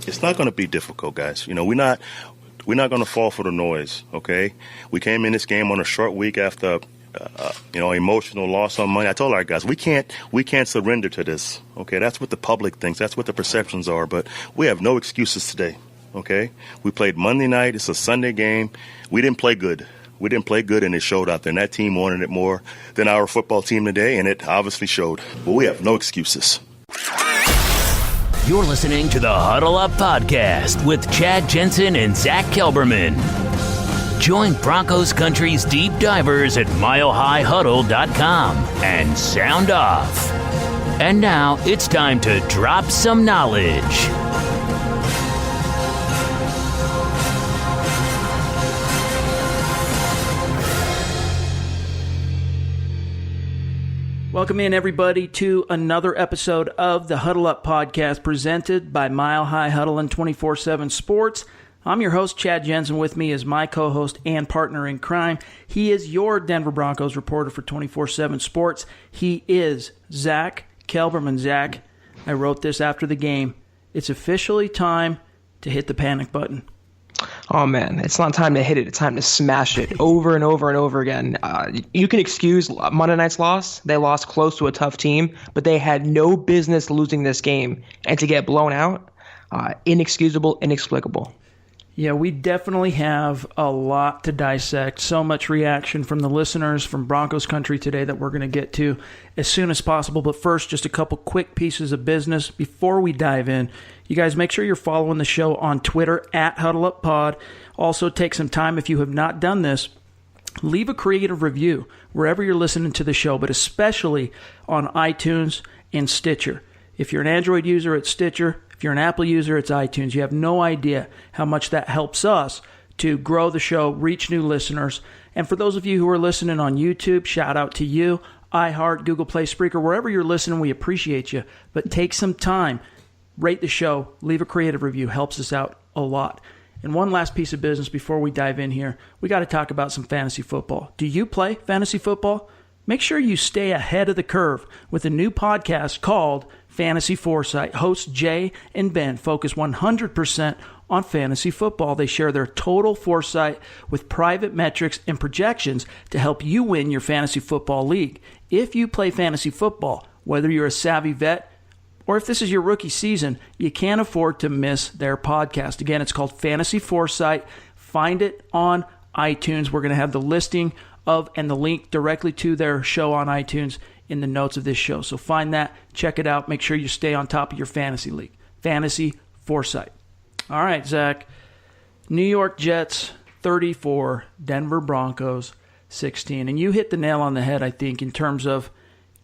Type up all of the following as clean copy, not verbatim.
It's not going to be difficult, guys. We're not going to fall for the noise, okay? We came in this game on a short week after, emotional loss on Monday. I told our guys, we can't surrender to this, okay? That's what the public thinks. That's what the perceptions are. But we have no excuses today, okay? We played Monday night. It's a Sunday game. We didn't play good. And it showed out there. And that team wanted it more than our football team today, and it obviously showed. But we have no excuses. You're listening to the Huddle Up Podcast with Chad Jensen and Zack Kelberman. Join Broncos Country's deep divers at milehighhuddle.com and sound off. And now it's time to drop some knowledge. Welcome in, everybody, to another episode of the Huddle Up Podcast presented by Mile High Huddle and 24/7 Sports. I'm your host, Chad Jensen. With me is my co-host and partner in crime. He is your Denver Broncos reporter for 24/7 Sports. He is Zack Kelberman. Zack, I wrote this after the game. It's officially time to hit the panic button. Oh, man, it's not time to hit it. It's time to smash it over and over and over again. You can excuse Monday night's loss. They lost close to a tough team, but they had no business losing this game. And to get blown out, inexcusable, inexplicable. Yeah, we definitely have a lot to dissect. So much reaction from the listeners from Broncos Country today that we're going to get to as soon as possible. But first, just a couple quick pieces of business before we dive in. You guys make sure you're following the show on Twitter at HuddleUpPod. Also, take some time, if you have not done this, leave a creative review wherever you're listening to the show, but especially on iTunes and Stitcher. If you're an Android user, it's Stitcher. If you're an Apple user, it's iTunes. You have no idea how much that helps us to grow the show, reach new listeners. And for those of you who are listening on YouTube, shout out to you. iHeart, Google Play, Spreaker, wherever you're listening, we appreciate you. But take some time, rate the show, leave a creative review. Helps us out a lot. And one last piece of business before we dive in here. We got to talk about some fantasy football. Do you play fantasy football? Make sure you stay ahead of the curve with a new podcast called Fantasy Foresight. Hosts Jay and Ben focus 100% on fantasy football. They share their total foresight with private metrics and projections to help you win your fantasy football league. If you play fantasy football, whether you're a savvy vet or if this is your rookie season, you can't afford to miss their podcast. Again, it's called Fantasy Foresight. Find it on iTunes. We're going to have the listing of and the link directly to their show on iTunes in the notes of this show. So find that, check it out, make sure you stay on top of your fantasy league. Fantasy Foresight. All right, Zack. New York Jets 34, Denver Broncos 16. And you hit the nail on the head, I think, in terms of,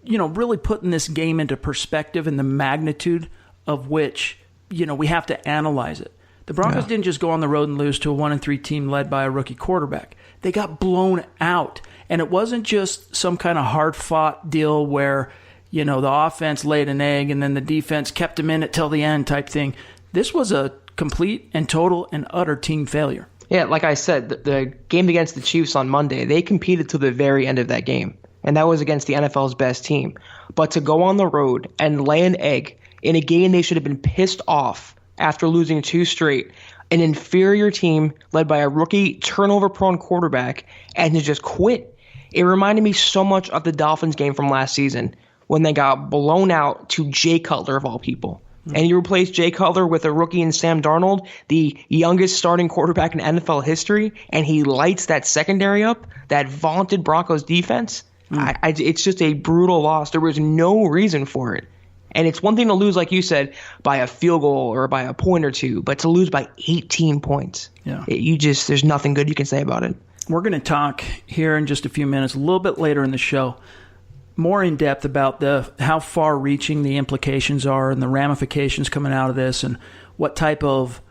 really putting this game into perspective and the magnitude of which, we have to analyze it. The Broncos didn't just go on the road and lose to a 1-3 team led by a rookie quarterback. They got blown out. And it wasn't just some kind of hard-fought deal where, the offense laid an egg and then the defense kept them in it till the end type thing. This was a complete and total and utter team failure. Yeah, like I said, the game against the Chiefs on Monday, they competed to the very end of that game. And that was against the NFL's best team. But to go on the road and lay an egg in a game they should have been pissed off after losing 2 straight, an inferior team led by a rookie turnover-prone quarterback, and to just quit. It reminded me so much of the Dolphins game from last season when they got blown out to Jay Cutler, of all people. And you replace Jay Cutler with a rookie in Sam Darnold, the youngest starting quarterback in NFL history, and he lights that secondary up, that vaunted Broncos defense. It's just a brutal loss. There was no reason for it. And it's one thing to lose, like you said, by a field goal or by a point or two, but to lose by 18 points, there's nothing good you can say about it. We're going to talk here in just a few minutes, a little bit later in the show, more in depth about how far-reaching the implications are and the ramifications coming out of this and what type of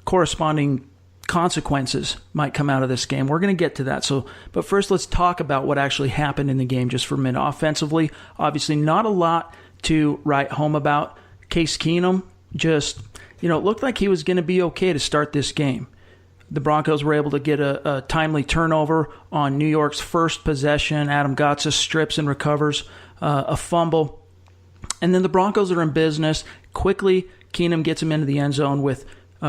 corresponding consequences might come out of this game. We're going to get to that. But first, let's talk about what actually happened in the game just for a minute. Offensively, obviously not a lot to write home about. Case Keenum just, it looked like he was going to be okay to start this game. The Broncos were able to get a timely turnover on New York's first possession. Adam Gotza strips and recovers a fumble. And then the Broncos are in business, quickly Keenum gets him into the end zone with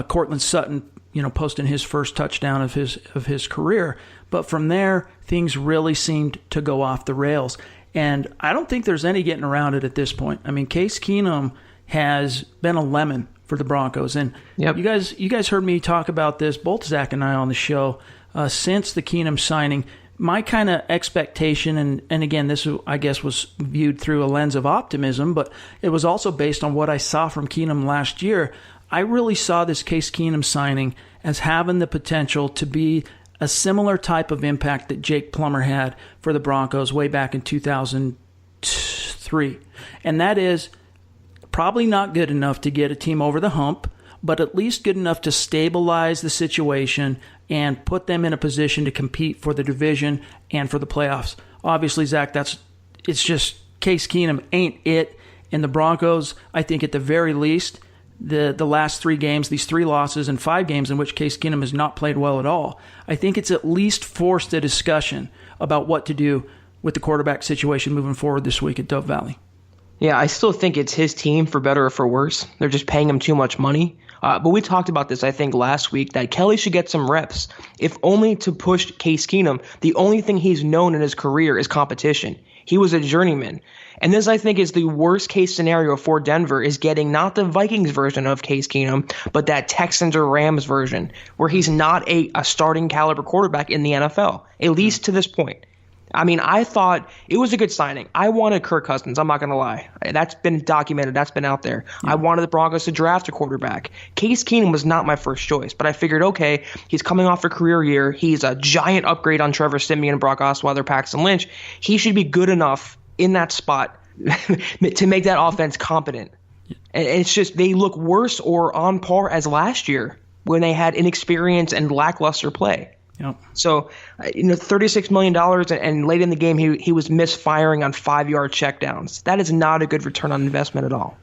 Cortland Sutton, posting his first touchdown of his career. But from there, things really seemed to go off the rails. And I don't think there's any getting around it at this point. I mean, Case Keenum has been a lemon for the Broncos. And yep. you guys heard me talk about this, both Zach and I on the show, since the Keenum signing. My kind of expectation, and again, this, I guess, was viewed through a lens of optimism, but it was also based on what I saw from Keenum last year. I really saw this Case Keenum signing as having the potential to be a similar type of impact that Jake Plummer had for the Broncos way back in 2003. And that is probably not good enough to get a team over the hump, but at least good enough to stabilize the situation and put them in a position to compete for the division and for the playoffs. Obviously, Zach, it's just Case Keenum ain't it. And the Broncos, I think at the very least, the last 3 games, these 3 losses and 5 games in which Case Keenum has not played well at all, I think it's at least forced a discussion about what to do with the quarterback situation moving forward this week at Dove Valley. Yeah, I still think it's his team, for better or for worse. They're just paying him too much money. But we talked about this, I think, last week, that Kelly should get some reps, if only to push Case Keenum. The only thing he's known in his career is competition. He was a journeyman. And this, I think, is the worst case scenario for Denver, is getting not the Vikings version of Case Keenum, but that Texans or Rams version, where he's not a starting caliber quarterback in the NFL, at least to this point. I mean, I thought it was a good signing. I wanted Kirk Cousins. I'm not going to lie. That's been documented. That's been out there. Yeah. I wanted the Broncos to draft a quarterback. Case Keenum was not my first choice, but I figured, okay, he's coming off a career year. He's a giant upgrade on Trevor Siemian, Brock Osweiler, Paxton Lynch. He should be good enough in that spot to make that offense competent. And it's just they look worse or on par as last year when they had inexperience and lackluster play. Yep. So, $36 million, and late in the game, he was misfiring on 5-yard checkdowns. That is not a good return on investment at all.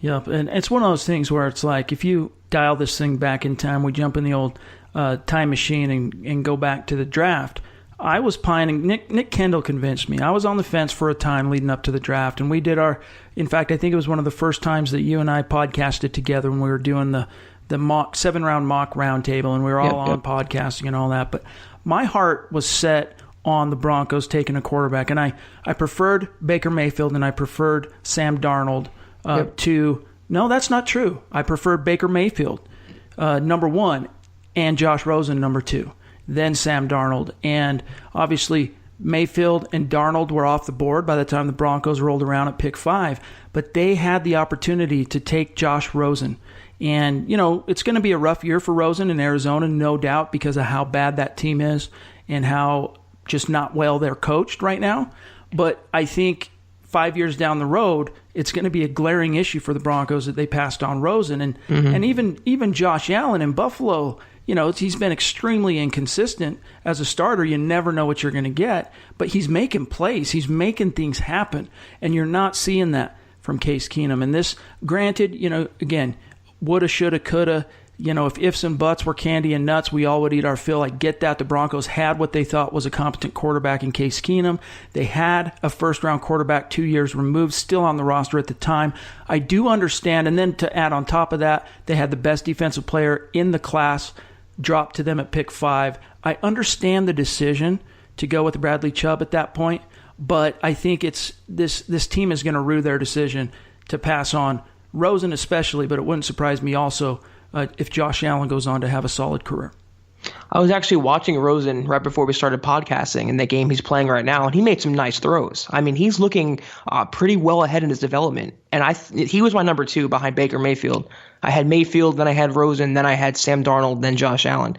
Yep, and it's one of those things where it's like, if you dial this thing back in time, we jump in the old time machine and go back to the draft. I was pining. Nick Kendall convinced me. I was on the fence for a time leading up to the draft, and we did in fact, I think it was one of the first times that you and I podcasted together when we were doing the mock 7-round mock roundtable, and we were all on podcasting and all that. But my heart was set on the Broncos taking a quarterback, and I preferred Baker Mayfield and I preferred Sam Darnold to. No, that's not true. I preferred Baker Mayfield number 1 and Josh Rosen number 2, then Sam Darnold, and obviously Mayfield and Darnold were off the board by the time the Broncos rolled around at pick 5, but they had the opportunity to take Josh Rosen. And, it's going to be a rough year for Rosen in Arizona, no doubt, because of how bad that team is and how just not well they're coached right now. But I think 5 years down the road, it's going to be a glaring issue for the Broncos that they passed on Rosen. And and even Josh Allen in Buffalo, he's been extremely inconsistent as a starter. You never know what you're going to get. But he's making plays. He's making things happen. And you're not seeing that from Case Keenum. And this, granted, again, woulda, shoulda, coulda. If ifs and buts were candy and nuts, we all would eat our fill. I get that. The Broncos had what they thought was a competent quarterback in Case Keenum. They had a first-round quarterback 2 years removed, still on the roster at the time. I do understand. And then to add on top of that, they had the best defensive player in the class dropped to them at pick 5. I understand the decision to go with Bradley Chubb at that point, but I think it's this team is going to rue their decision to pass on Rosen especially, but it wouldn't surprise me also if Josh Allen goes on to have a solid career. I was actually watching Rosen right before we started podcasting in the game he's playing right now, and he made some nice throws. I mean, he's looking pretty well ahead in his development, and he was my number 2 behind Baker Mayfield. I had Mayfield, then I had Rosen, then I had Sam Darnold, then Josh Allen.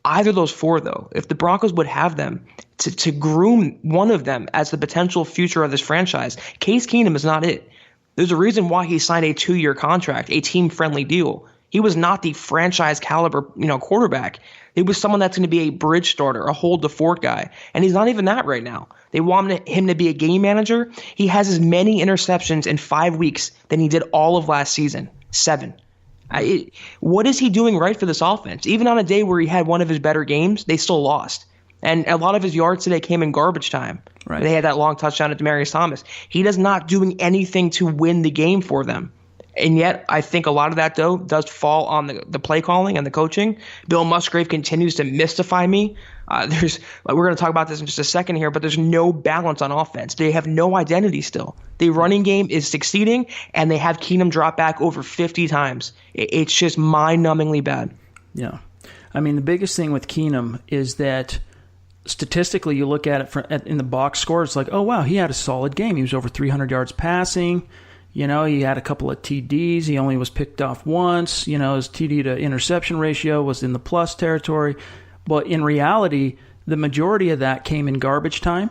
Either of those 4, though, if the Broncos would have them to groom one of them as the potential future of this franchise, Case Keenum is not it. There's a reason why he signed a 2-year contract, a team-friendly deal. He was not the franchise caliber, quarterback. It was someone that's going to be a bridge starter, a hold the fort guy, and he's not even that right now. They want him to be a game manager. He has as many interceptions in 5 weeks than he did all of last season, 7. What is he doing right for this offense? Even on a day where he had one of his better games, they still lost. And a lot of his yards today came in garbage time. Right. They had that long touchdown to Demaryius Thomas. He is not doing anything to win the game for them. And yet, I think a lot of that, though, does fall on the play calling and the coaching. Bill Musgrave continues to mystify me. We're going to talk about this in just a second here, but there's no balance on offense. They have no identity still. The running game is succeeding, and they have Keenum drop back over 50 times. It's just mind-numbingly bad. Yeah. I mean, the biggest thing with Keenum is that statistically, you look at it in the box score, it's like, oh, wow, he had a solid game. He was over 300 yards passing. You know, he had a couple of TDs. He only was picked off once. You know, his TD to interception ratio was in the plus territory. But in reality, the majority of that came in garbage time.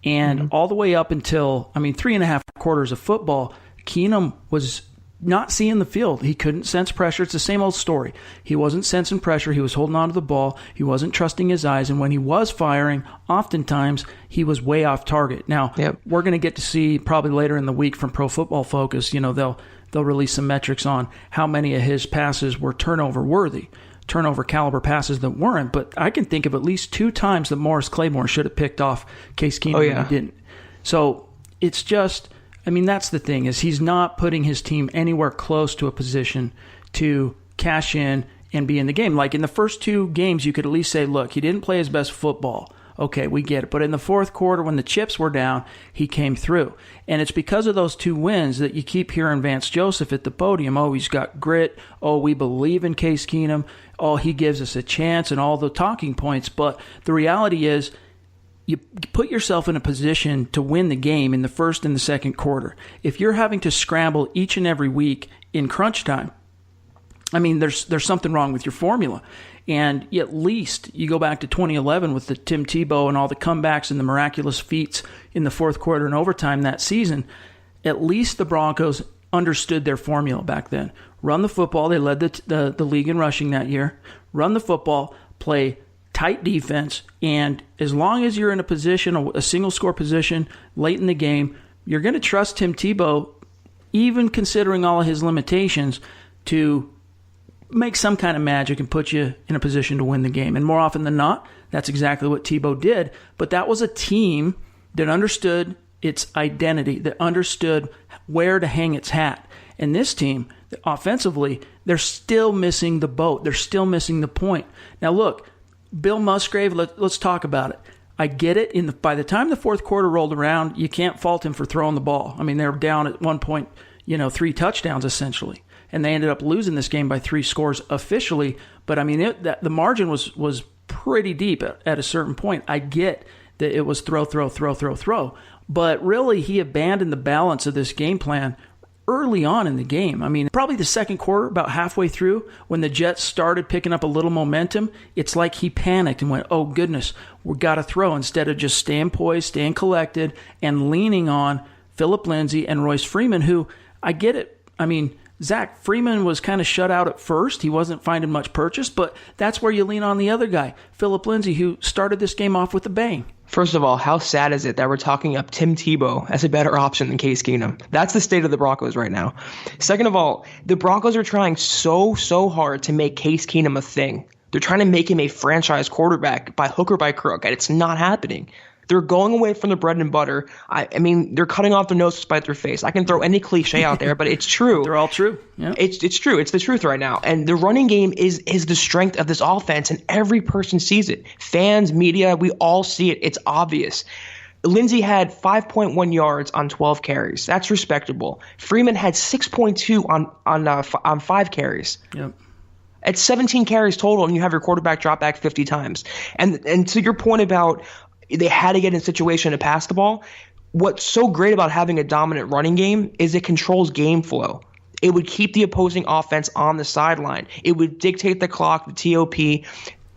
And all the way up until, 3.5 quarters of football, Keenum was not seeing the field. He couldn't sense pressure. It's the same old story. He wasn't sensing pressure. He was holding on to the ball. He wasn't trusting his eyes. And when he was firing, oftentimes he was way off target. Now, we're going to get to see probably later in the week from Pro Football Focus, you know, they'll release some metrics on how many of his passes were turnover worthy, turnover caliber passes that weren't. But I can think of at least 2 times that Morris Claiborne should have picked off Case Keenum and he didn't. So it's just, that's the thing, is he's not putting his team anywhere close to a position to cash in and be in the game. Like in the first 2 games, you could at least say, look, he didn't play his best football. Okay, we get it. But in the fourth quarter, when the chips were down, he came through. And it's because of those 2 wins that you keep hearing Vance Joseph at the podium. Oh, he's got grit. Oh, we believe in Case Keenum. Oh, he gives us a chance, and all the talking points. But the reality is, you put yourself in a position to win the game in the first and the second quarter. If you're having to scramble each and every week in crunch time, there's something wrong with your formula. And at least you go back to 2011 with the Tim Tebow and all the comebacks and the miraculous feats in the fourth quarter and overtime that season. At least the Broncos understood their formula back then. Run the football. They led the league in rushing that year. Run the football, play tight defense, and as long as you're in a position, a single score position late in the game, you're going to trust Tim Tebow, even considering all of his limitations, to make some kind of magic and put you in a position to win the game. And more often than not, that's exactly what Tebow did. But that was a team that understood its identity, that understood where to hang its hat. And this team, offensively, they're still missing the boat. They're still missing the point. Now look, Bill Musgrave, let's talk about it. I get it. By the time the fourth quarter rolled around, you can't fault him for throwing the ball. They were down at one point, 3 touchdowns essentially. And they ended up losing this game by 3 scores officially. But, the margin was pretty deep at a certain point. I get that it was throw. But really, he abandoned the balance of this game plan early on in the game. Probably the second quarter, about halfway through, when the Jets started picking up a little momentum, it's like he panicked and went, oh, goodness, we got to throw, instead of just staying poised, staying collected, and leaning on Phillip Lindsay and Royce Freeman, who, I get it. Zach Freeman was kind of shut out at first. He wasn't finding much purchase, but that's where you lean on the other guy, Phillip Lindsay, who started this game off with a bang. First of all, how sad is it that we're talking up Tim Tebow as a better option than Case Keenum? That's the state of the Broncos right now. Second of all, the Broncos are trying so hard to make Case Keenum a thing. They're trying to make him a franchise quarterback by hook or by crook, and it's not happening. They're going away from the bread and butter. They're cutting off their nose to spite their face. I can throw any cliche out there, but it's true. They're all true. Yeah. It's true. It's the truth right now. And the running game is the strength of this offense, and every person sees it. Fans, media, we all see it. It's obvious. Lindsay had 5.1 yards on 12 carries. That's respectable. Freeman had 6.2 on 5 carries. Yep. It's 17 carries total, and you have your quarterback drop back 50 times. And to your point about they had to get in a situation to pass the ball. What's so great about having a dominant running game is it controls game flow. It would keep the opposing offense on the sideline. It would dictate the clock, the TOP,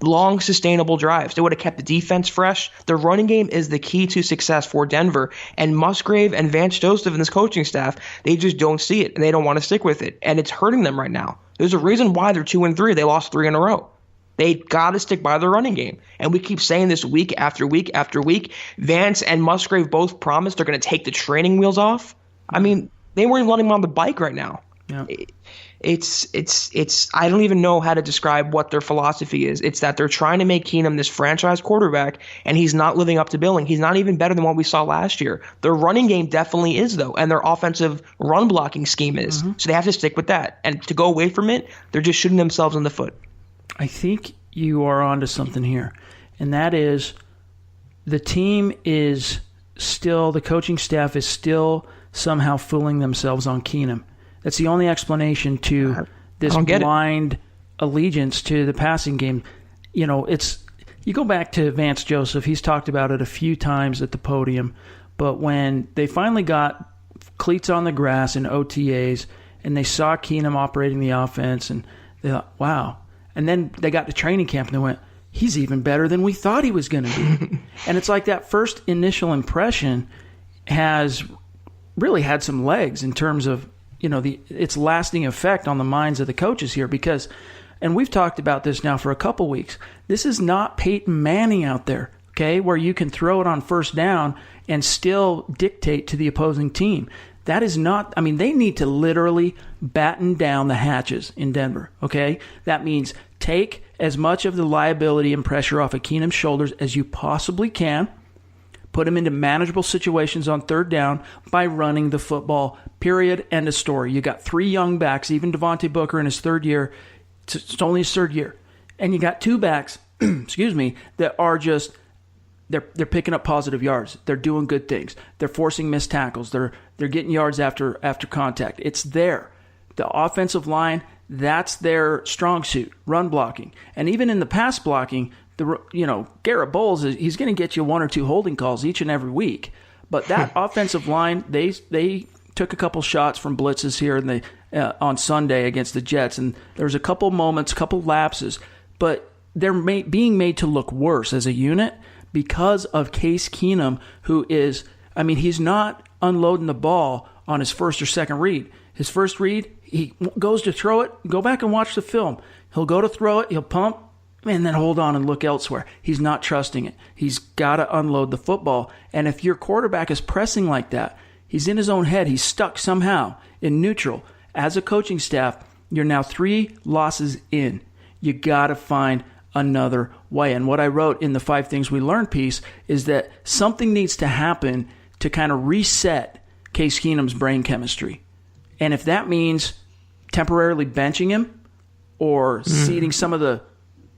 long, sustainable drives. They would have kept the defense fresh. The running game is the key to success for Denver. And Musgrave and Vance Joseph and this coaching staff, they just don't see it, and they don't want to stick with it. And it's hurting them right now. There's a reason why they're 2-3. They lost 3 in a row. They got to stick by the running game. And we keep saying this week after week after week. Vance and Musgrave both promised they're going to take the training wheels off. They weren't even letting him on the bike right now. Yeah. I don't even know how to describe what their philosophy is. It's that they're trying to make Keenum this franchise quarterback, and he's not living up to billing. He's not even better than what we saw last year. Their running game definitely is, though, and their offensive run blocking scheme is. So they have to stick with that. And to go away from it, they're just shooting themselves in the foot. I think you are onto something here, and that is the team is still, the coaching staff is still somehow fooling themselves on Keenum. That's the only explanation to this blind allegiance to the passing game. You know, you go back to Vance Joseph. He's talked about it a few times at the podium. But when they finally got cleats on the grass in OTAs and they saw Keenum operating the offense, and they thought, wow. And then they got to training camp and they went, he's even better than we thought he was going to be. And it's like that first initial impression has really had some legs in terms of, you know, its lasting effect on the minds of the coaches here, because, and we've talked about this now for a couple weeks, this is not Peyton Manning out there, okay, where you can throw it on first down and still dictate to the opposing team. That is not, I mean, they need to literally batten down the hatches in Denver, okay? That means take as much of the liability and pressure off of Keenum's shoulders as you possibly can. Put him into manageable situations on third down by running the football, period, end of story. You got 3 young backs, even Devontae Booker in his third year. It's only his third year. And you got 2 backs, excuse me, that are just, they're picking up positive yards. They're doing good things. They're forcing missed tackles. They're getting yards after contact. It's there. The offensive line, that's their strong suit, run blocking. And even in the pass blocking, Garrett Bowles, he's going to get you 1 or 2 holding calls each and every week. But that offensive line, they took a couple shots from blitzes here on Sunday against the Jets, and there was a couple moments, couple lapses, but they're being made to look worse as a unit because of Case Keenum, who is, I mean, he's not unloading the ball on his first or second read. His first read, he goes to throw it. Go back and watch the film. He'll go to throw it. He'll pump. And then hold on and look elsewhere. He's not trusting it. He's got to unload the football. And if your quarterback is pressing like that, he's in his own head. He's stuck somehow in neutral. As a coaching staff, you're now 3 losses in. You got to find another way. And what I wrote in the 5 Things We Learned piece is that something needs to happen to kind of reset Case Keenum's brain chemistry. And if that means temporarily benching him or ceding some of the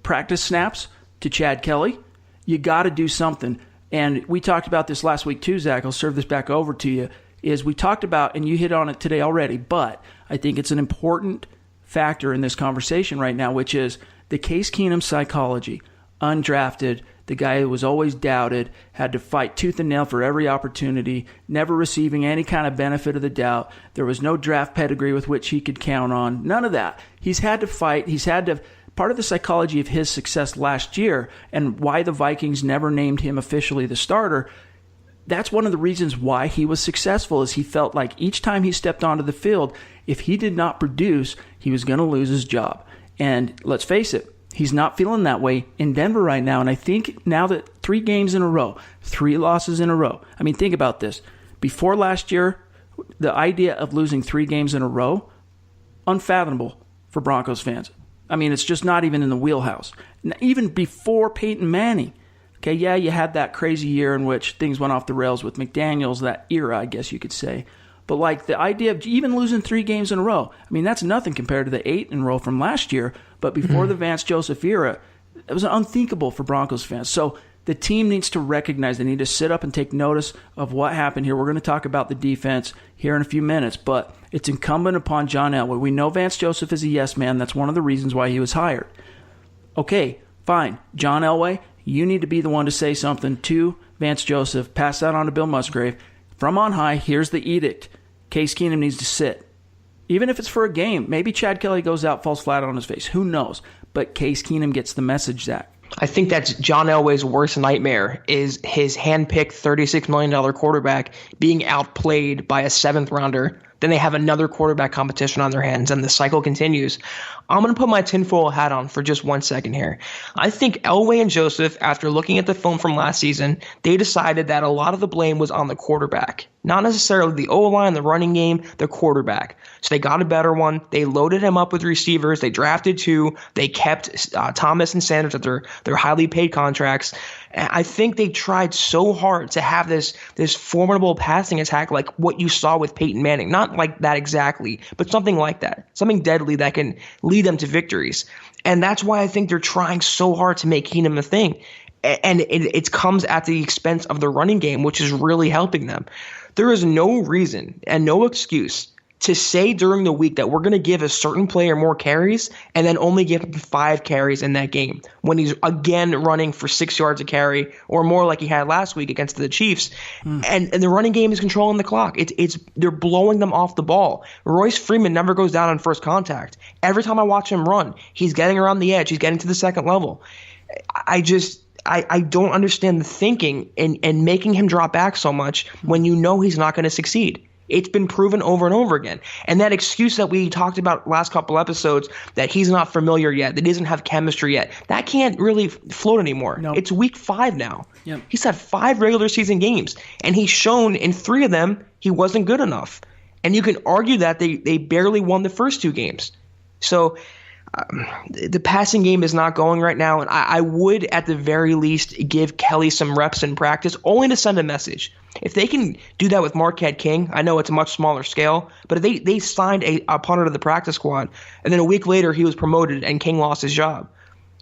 practice snaps to Chad Kelly, you got to do something. And we talked about this last week too, Zach. I'll serve this back over to you. Is we talked about, and you hit on it today already, but I think it's an important factor in this conversation right now, which is the Case Keenum psychology. Undrafted, the guy who was always doubted, had to fight tooth and nail for every opportunity, never receiving any kind of benefit of the doubt. There was no draft pedigree with which he could count on. None of that. He's had to fight. He's had to. Part of the psychology of his success last year and why the Vikings never named him officially the starter, that's one of the reasons why he was successful, is he felt like each time he stepped onto the field, if he did not produce, he was going to lose his job. And let's face it, he's not feeling that way in Denver right now. And I think now that 3 games in a row, 3 losses in a row, I mean, think about this. Before last year, the idea of losing 3 games in a row, unfathomable for Broncos fans. I mean, it's just not even in the wheelhouse. Even before Peyton Manning. Okay, yeah, you had that crazy year in which things went off the rails with McDaniels, that era, I guess you could say. But like the idea of even losing 3 games in a row, I mean, that's nothing compared to the 8 in a row from last year. But before the Vance Joseph era, it was unthinkable for Broncos fans. So the team needs to recognize, they need to sit up and take notice of what happened here. We're going to talk about the defense here in a few minutes, but it's incumbent upon John Elway. We know Vance Joseph is a yes man. That's one of the reasons why he was hired. Okay, fine. John Elway, you need to be the one to say something to Vance Joseph. Pass that on to Bill Musgrave. From on high, here's the edict. Case Keenum needs to sit. Even if it's for a game. Maybe Chad Kelly goes out, falls flat on his face. Who knows? But Case Keenum gets the message, Zach. I think that's John Elway's worst nightmare, is his hand-picked $36 million quarterback being outplayed by a 7th rounder. Then they have another quarterback competition on their hands, and the cycle continues. I'm going to put my tinfoil hat on for just 1 second here. I think Elway and Joseph, after looking at the film from last season, they decided that a lot of the blame was on the quarterback. Not necessarily the O-line, the running game, the quarterback. So they got a better one. They loaded him up with receivers. They drafted 2. They kept Thomas and Sanders at their highly paid contracts. And I think they tried so hard to have this formidable passing attack like what you saw with Peyton Manning. Not like that exactly, but something like that. Something deadly that can lead them to victories. And that's why I think they're trying so hard to make Keenum a thing. And it comes at the expense of the running game, which is really helping them. There is no reason and no excuse to say during the week that we're going to give a certain player more carries and then only give him 5 carries in that game when he's again running for 6 yards a carry or more like he had last week against the Chiefs. And the running game is controlling the clock. They're blowing them off the ball. Royce Freeman never goes down on first contact. Every time I watch him run, he's getting around the edge. He's getting to the second level. I don't understand the thinking in making him drop back so much when you know he's not going to succeed. It's been proven over and over again. And that excuse that we talked about last couple episodes, that he's not familiar yet, that he doesn't have chemistry yet, that can't really float anymore. Nope. It's week 5 now. Yep. He's had 5 regular season games, and he's shown in 3 of them he wasn't good enough. And you can argue that they barely won the first 2 games. So the passing game is not going right now, and I would at the very least give Kelly some reps in practice only to send a message. If they can do that with Marquette King, I know it's a much smaller scale, but if they signed a punter to the practice squad, and then a week later he was promoted and King lost his job,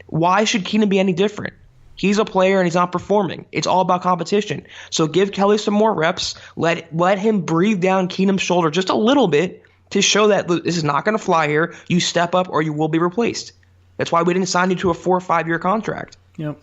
why should Keenum be any different? He's a player and he's not performing. It's all about competition. So give Kelly some more reps. Let him breathe down Keenum's shoulder just a little bit to show that this is not going to fly here. You step up or you will be replaced. That's why we didn't sign you to a 4 or 5 year contract. Yep.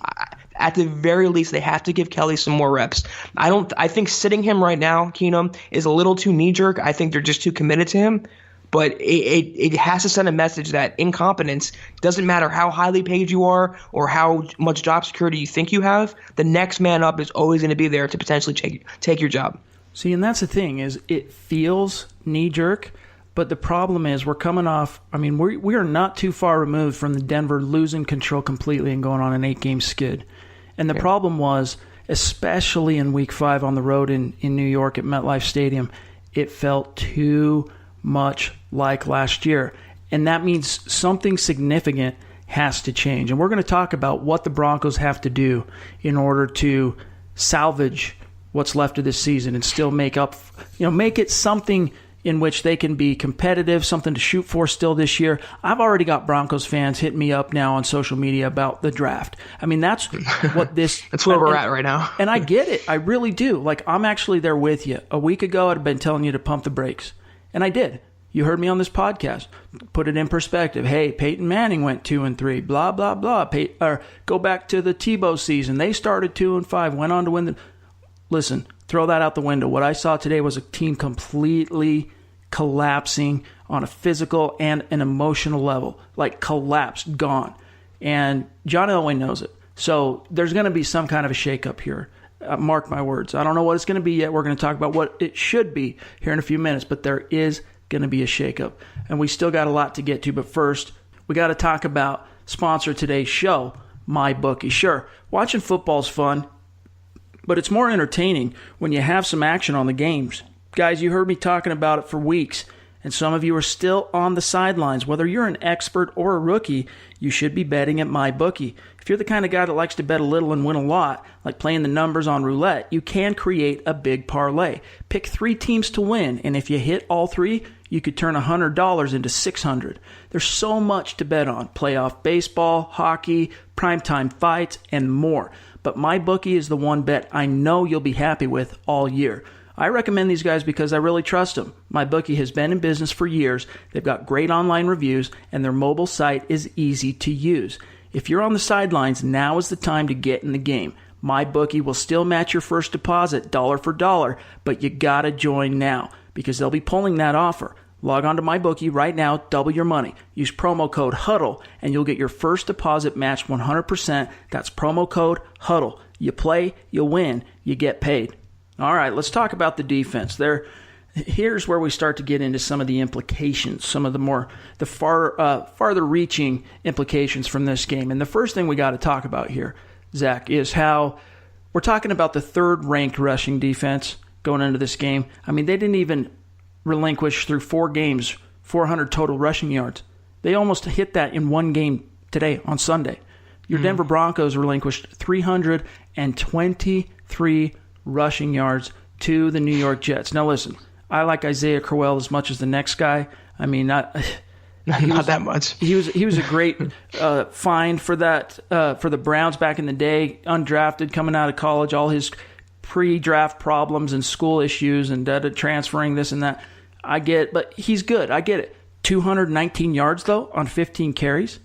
At the very least, they have to give Kelly some more reps. I think sitting him right now, Keenum, is a little too knee-jerk. I think they're just too committed to him. But it has to send a message that incompetence doesn't matter how highly paid you are or how much job security you think you have. The next man up is always going to be there to potentially take your job. See, and that's the thing, is it feels knee-jerk. But the problem is we're coming off, we are not too far removed from the Denver losing control completely and going on an 8-game skid. And the problem was, especially in week 5 on the road in New York at MetLife Stadium, it felt too much like last year. And that means something significant has to change. And we're going to talk about what the Broncos have to do in order to salvage what's left of this season and still make it something in which they can be competitive, something to shoot for still this year. I've already got Broncos fans hitting me up now on social media about the draft. That's what this... That's where we're at right now. And I get it. I really do. I'm actually there with you. A week ago, I'd have been telling you to pump the brakes. And I did. You heard me on this podcast. Put it in perspective. Hey, Peyton Manning went 2-3, blah, blah, blah. Or go back to the Tebow season. They started 2-5, went on to win the... Listen, throw that out the window. What I saw today was a team completely collapsing on a physical and an emotional level. Collapsed, gone. And John Elway knows it. So there's going to be some kind of a shakeup here. Mark my words. I don't know what it's going to be yet. We're going to talk about what it should be here in a few minutes, but there is going to be a shakeup. And we still got a lot to get to, but first, we got to talk about sponsor today's show, MyBookie. Sure, watching football's fun, but it's more entertaining when you have some action on the games. Guys, you heard me talking about it for weeks, and some of you are still on the sidelines. Whether you're an expert or a rookie, you should be betting at MyBookie. If you're the kind of guy that likes to bet a little and win a lot, like playing the numbers on roulette, you can create a big parlay. Pick 3 teams to win, and if you hit all 3, you could turn $100 into $600. There's so much to bet on. Playoff baseball, hockey, primetime fights, and more. But MyBookie is the one bet I know you'll be happy with all year. I recommend these guys because I really trust them. MyBookie has been in business for years. They've got great online reviews, and their mobile site is easy to use. If you're on the sidelines, now is the time to get in the game. MyBookie will still match your first deposit dollar for dollar, but you gotta join now because they'll be pulling that offer. Log on to MyBookie right now, double your money. Use promo code HUDDLE, and you'll get your first deposit matched 100%. That's promo code HUDDLE. You play, you win, you get paid. All right, let's talk about the defense. Here's where we start to get into some of the implications, some of the farther-reaching implications from this game. And the first thing we got to talk about here, Zach, is how we're talking about the third-ranked rushing defense going into this game. I mean, they didn't even relinquish through 4 games 400 total rushing yards. They almost hit that in one game today on Sunday. Your Denver Broncos relinquished 323 rushing yards to the New York Jets. Now listen, I like Isaiah Crowell as much as the next guy. I mean, not that much. He was a great find for that for the Browns back in the day, undrafted, coming out of college, all his pre-draft problems and school issues and transferring this and that. I get it, but he's good. I get it. 219 yards, though, on 15 carries.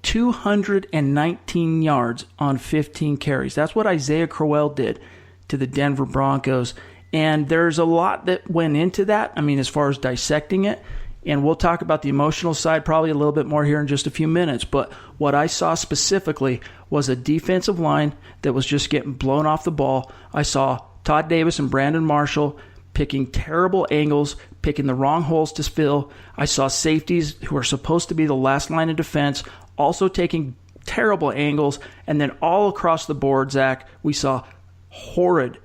219 yards on 15 carries. That's what Isaiah Crowell did to the Denver Broncos. And there's a lot that went into that, I mean, as far as dissecting it. And we'll talk about the emotional side probably a little bit more here in just a few minutes. But what I saw specifically was a defensive line that was just getting blown off the ball. I saw Todd Davis and Brandon Marshall picking terrible angles, picking the wrong holes to fill. I saw safeties who are supposed to be the last line of defense also taking terrible angles. And then all across the board, Zach, we saw horrid,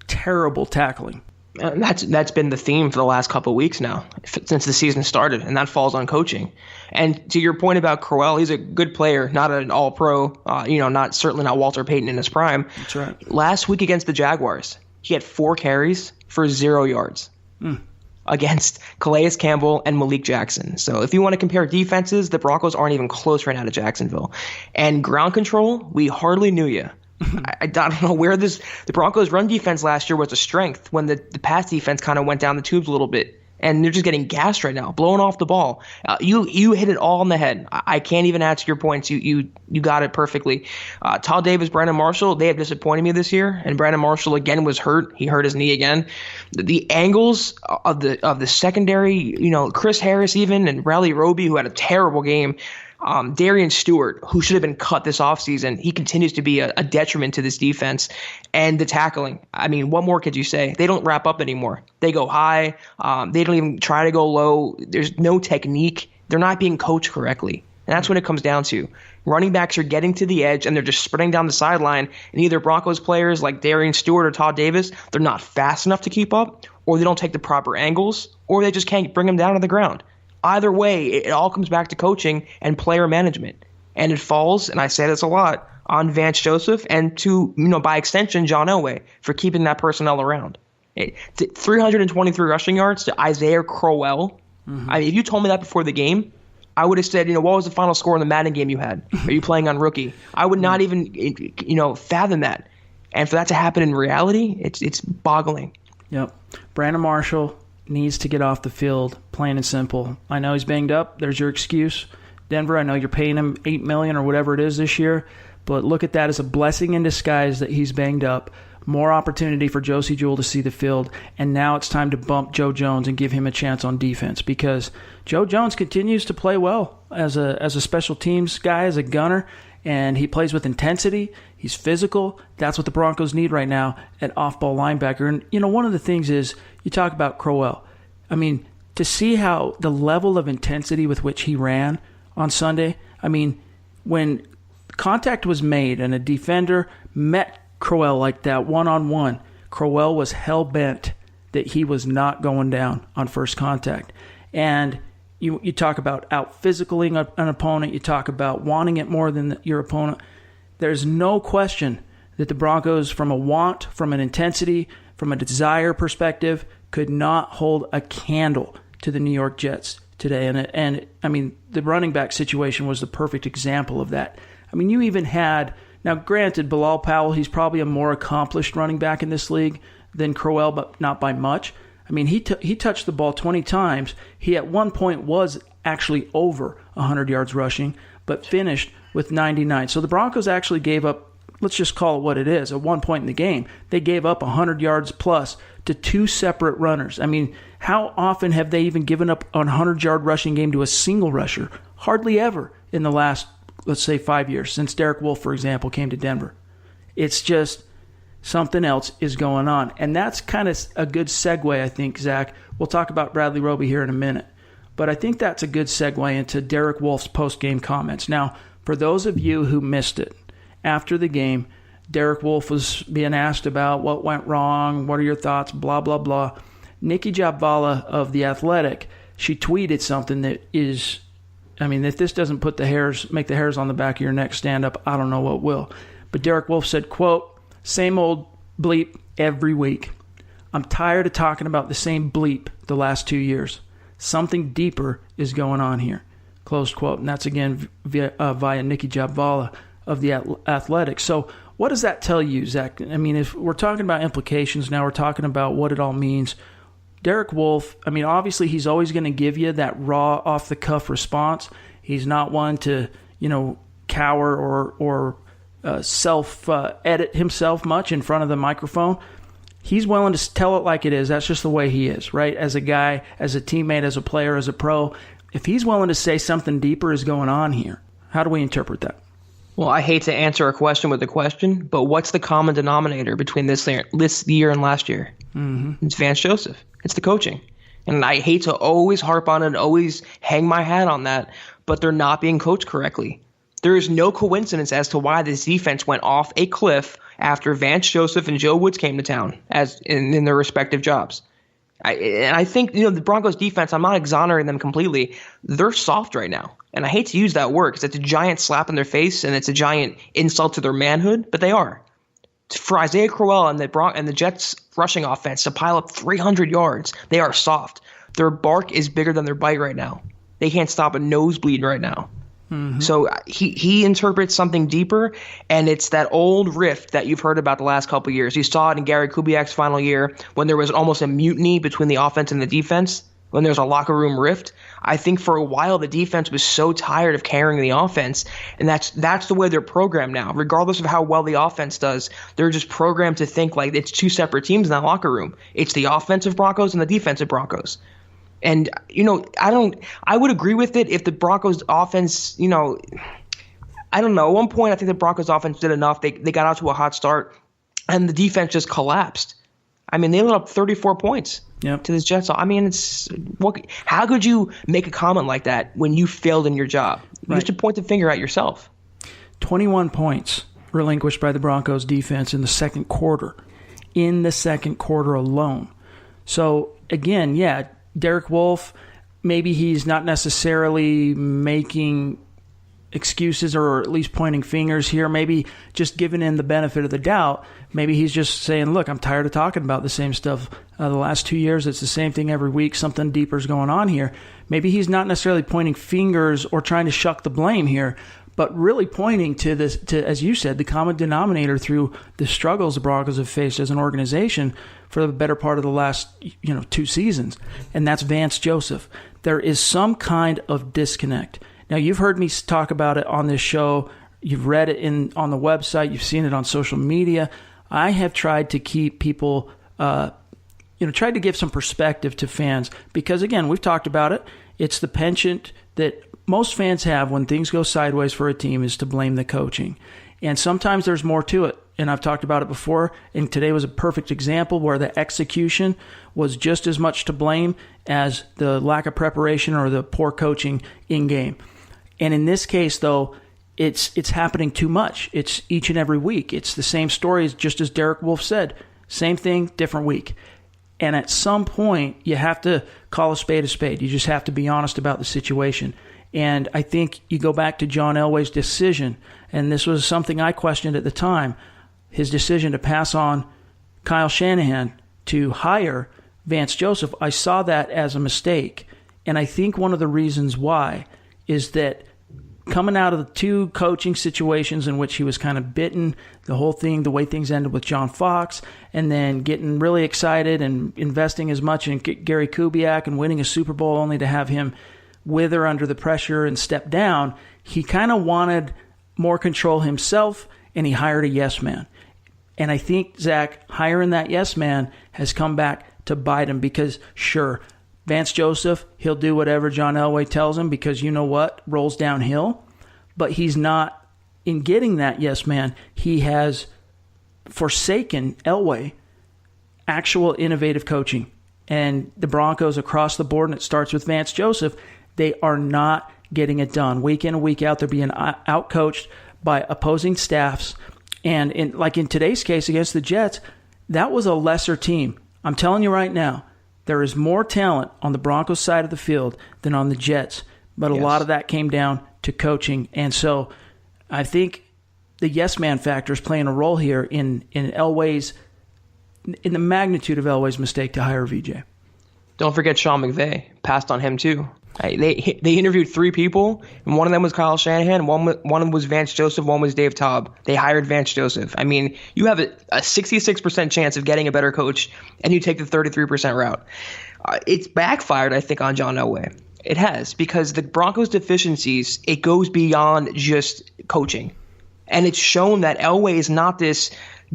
terrible tackling. That's been the theme for the last couple of weeks now, since the season started, and that falls on coaching. And to your point about Crowell, he's a good player, not an all-pro, certainly not Walter Payton in his prime. That's right. Last week against the Jaguars, he had 4 carries for 0 yards against Calais Campbell and Malik Jackson. So if you want to compare defenses, the Broncos aren't even close right now to Jacksonville. And ground control, we hardly knew you. I don't know where the Broncos' run defense last year was a strength when the pass defense kind of went down the tubes a little bit. And they're just getting gassed right now, blowing off the ball. You hit it all on the head. I can't even add to your points. You got it perfectly. Todd Davis, Brandon Marshall, they have disappointed me this year. And Brandon Marshall again was hurt. He hurt his knee again. The angles of the secondary, Chris Harris even and Riley Roby, who had a terrible game. Darian Stewart, who should have been cut this offseason, he continues to be a detriment to this defense. And the tackling, I mean, what more could you say? They don't wrap up anymore. They go high. They don't even try to go low. There's no technique. They're not being coached correctly. And that's what it comes down to. Running backs are getting to the edge, and they're just sprinting down the sideline. And either Broncos players like Darian Stewart or Todd Davis, they're not fast enough to keep up, or they don't take the proper angles, or they just can't bring them down to the ground. Either way, it all comes back to coaching and player management. And it falls, and I say this a lot, on Vance Joseph and to, by extension, John Elway for keeping that personnel around. 323 rushing yards to Isaiah Crowell. I mean, if you told me that before the game, I would have said, what was the final score in the Madden game you had? Are you playing on rookie? I would not even, fathom that. And for that to happen in reality, it's boggling. Yep. Brandon Marshall needs to get off the field, plain and simple. I know he's banged up. There's your excuse. Denver, I know you're paying him $8 million or whatever it is this year, but look at that as a blessing in disguise that he's banged up. More opportunity for Josie Jewell to see the field, and now it's time to bump Joe Jones and give him a chance on defense because Joe Jones continues to play well as a special teams guy, as a gunner, and he plays with intensity. He's physical. That's what the Broncos need right now at off-ball linebacker. And, one of the things is you talk about Crowell. I mean, to see how the level of intensity with which he ran on Sunday, I mean, when contact was made and a defender met Crowell like that one-on-one, Crowell was hell-bent that he was not going down on first contact. And you talk about out-physicaling an opponent. You talk about wanting it more than your opponent. There's no question that the Broncos, from a want, from an intensity, from a desire perspective, could not hold a candle to the New York Jets today. And I mean, the running back situation was the perfect example of that. I mean, you even had, now granted, Bilal Powell, he's probably a more accomplished running back in this league than Crowell, but not by much. I mean, he touched the ball 20 times. He at one point was actually over 100 yards rushing, but finished with 99. So the Broncos actually gave up, let's just call it what it is, at one point in the game, they gave up 100 yards plus to 2 separate runners. I mean, how often have they even given up a 100-yard rushing game to a single rusher? Hardly ever in the last, let's say, 5 years, since Derek Wolfe, for example, came to Denver. It's just something else is going on. And that's kind of a good segue, I think, Zach. We'll talk about Bradley Roby here in a minute. But I think that's a good segue into Derek Wolfe's post-game comments. Now, for those of you who missed it, after the game, Derek Wolfe was being asked about what went wrong, what are your thoughts, blah, blah, blah. Nikki Jabvala of The Athletic, she tweeted something that is, I mean, if this doesn't make the hairs on the back of your neck stand up, I don't know what will. But Derek Wolfe said, quote, "Same old bleep every week. I'm tired of talking about the same bleep the last 2 years. Something deeper is going on here." Close quote. And that's again via Nikki Jabvala of The Athletic. So what does that tell you, Zach? I mean, if we're talking about implications now, we're talking about what it all means. Derek Wolfe, I mean, obviously he's always going to give you that raw, off-the-cuff response. He's not one to, cower or self-edit himself much in front of the microphone. He's willing to tell it like it is. That's just the way he is, right? As a guy, as a teammate, as a player, as a pro. If he's willing to say something deeper is going on here, how do we interpret that? Well, I hate to answer a question with a question, but what's the common denominator between this year and last year? Mm-hmm. It's Vance Joseph. It's the coaching. And I hate to always harp on it and always hang my hat on that, but they're not being coached correctly. There is no coincidence as to why this defense went off a cliff after Vance Joseph and Joe Woods came to town as in their respective jobs. I think, the Broncos defense, I'm not exonerating them completely. They're soft right now. And I hate to use that word because it's a giant slap in their face and it's a giant insult to their manhood, but they are. For Isaiah Crowell and the Jets rushing offense to pile up 300 yards, they are soft. Their bark is bigger than their bite right now. They can't stop a nosebleed right now. Mm-hmm. So he interprets something deeper, and it's that old rift that you've heard about the last couple of years. You saw it in Gary Kubiak's final year when there was almost a mutiny between the offense and the defense, when there was a locker room rift. I think for a while the defense was so tired of carrying the offense, and that's the way they're programmed now. Regardless of how well the offense does, they're just programmed to think like it's two separate teams in that locker room. It's the offensive Broncos and the defensive Broncos. And, I would agree with it if the Broncos offense, I don't know. At one point, I think the Broncos offense did enough. They got out to a hot start, and the defense just collapsed. I mean, they let up 34 points to this Jets. I mean, how could you make a comment like that when you failed in your job? You have to point the finger at yourself. 21 points relinquished by the Broncos defense in the second quarter. In the second quarter alone. So, again, Derek Wolfe, maybe he's not necessarily making excuses or at least pointing fingers here. Maybe just giving in the benefit of the doubt. Maybe he's just saying, look, I'm tired of talking about the same stuff. The last 2 years, it's the same thing every week. Something deeper is going on here. Maybe he's not necessarily pointing fingers or trying to shuck the blame here, but really pointing to this, as you said, the common denominator through the struggles the Broncos have faced as an organization for the better part of the last 2 seasons, and that's Vance Joseph. There is some kind of disconnect. Now, you've heard me talk about it on this show. You've read it on the website. You've seen it on social media. I have tried to keep people, tried to give some perspective to fans because, again, we've talked about it. It's the penchant that most fans have when things go sideways for a team is to blame the coaching. And sometimes there's more to it. And I've talked about it before, and today was a perfect example where the execution was just as much to blame as the lack of preparation or the poor coaching in-game. And in this case, though, it's happening too much. It's each and every week. It's the same story, just as Derek Wolfe said. Same thing, different week. And at some point, you have to call a spade a spade. You just have to be honest about the situation. And I think you go back to John Elway's decision, and this was something I questioned at the time, his decision to pass on Kyle Shanahan to hire Vance Joseph. I saw that as a mistake. And I think one of the reasons why is that coming out of the 2 coaching situations in which he was kind of bitten, the whole thing, the way things ended with John Fox, and then getting really excited and investing as much in Gary Kubiak and winning a Super Bowl only to have him wither under the pressure and step down, he kind of wanted more control himself, and he hired a yes man. And I think, Zach, hiring that yes man has come back to bite him because, sure, Vance Joseph, he'll do whatever John Elway tells him because you know what? Rolls downhill. But he's not, in getting that yes man, he has forsaken Elway, actual innovative coaching. And the Broncos across the board, and it starts with Vance Joseph, they are not getting it done. Week in and week out, they're being outcoached by opposing staffs. And in today's case against the Jets, that was a lesser team. I'm telling you right now, there is more talent on the Broncos side of the field than on the Jets. But a lot of that came down to coaching. And so I think the yes man factor is playing a role here in Elway's, in the magnitude of Elway's mistake to hire VJ. Don't forget Sean McVay passed on him too. They interviewed 3 people, and one of them was Kyle Shanahan, one was Vance Joseph, one was Dave Taub. They hired Vance Joseph. I mean, you have a 66% chance of getting a better coach, and you take the 33% route. It's backfired, I think, on John Elway. It has, because the Broncos' deficiencies, it goes beyond just coaching. And it's shown that Elway is not this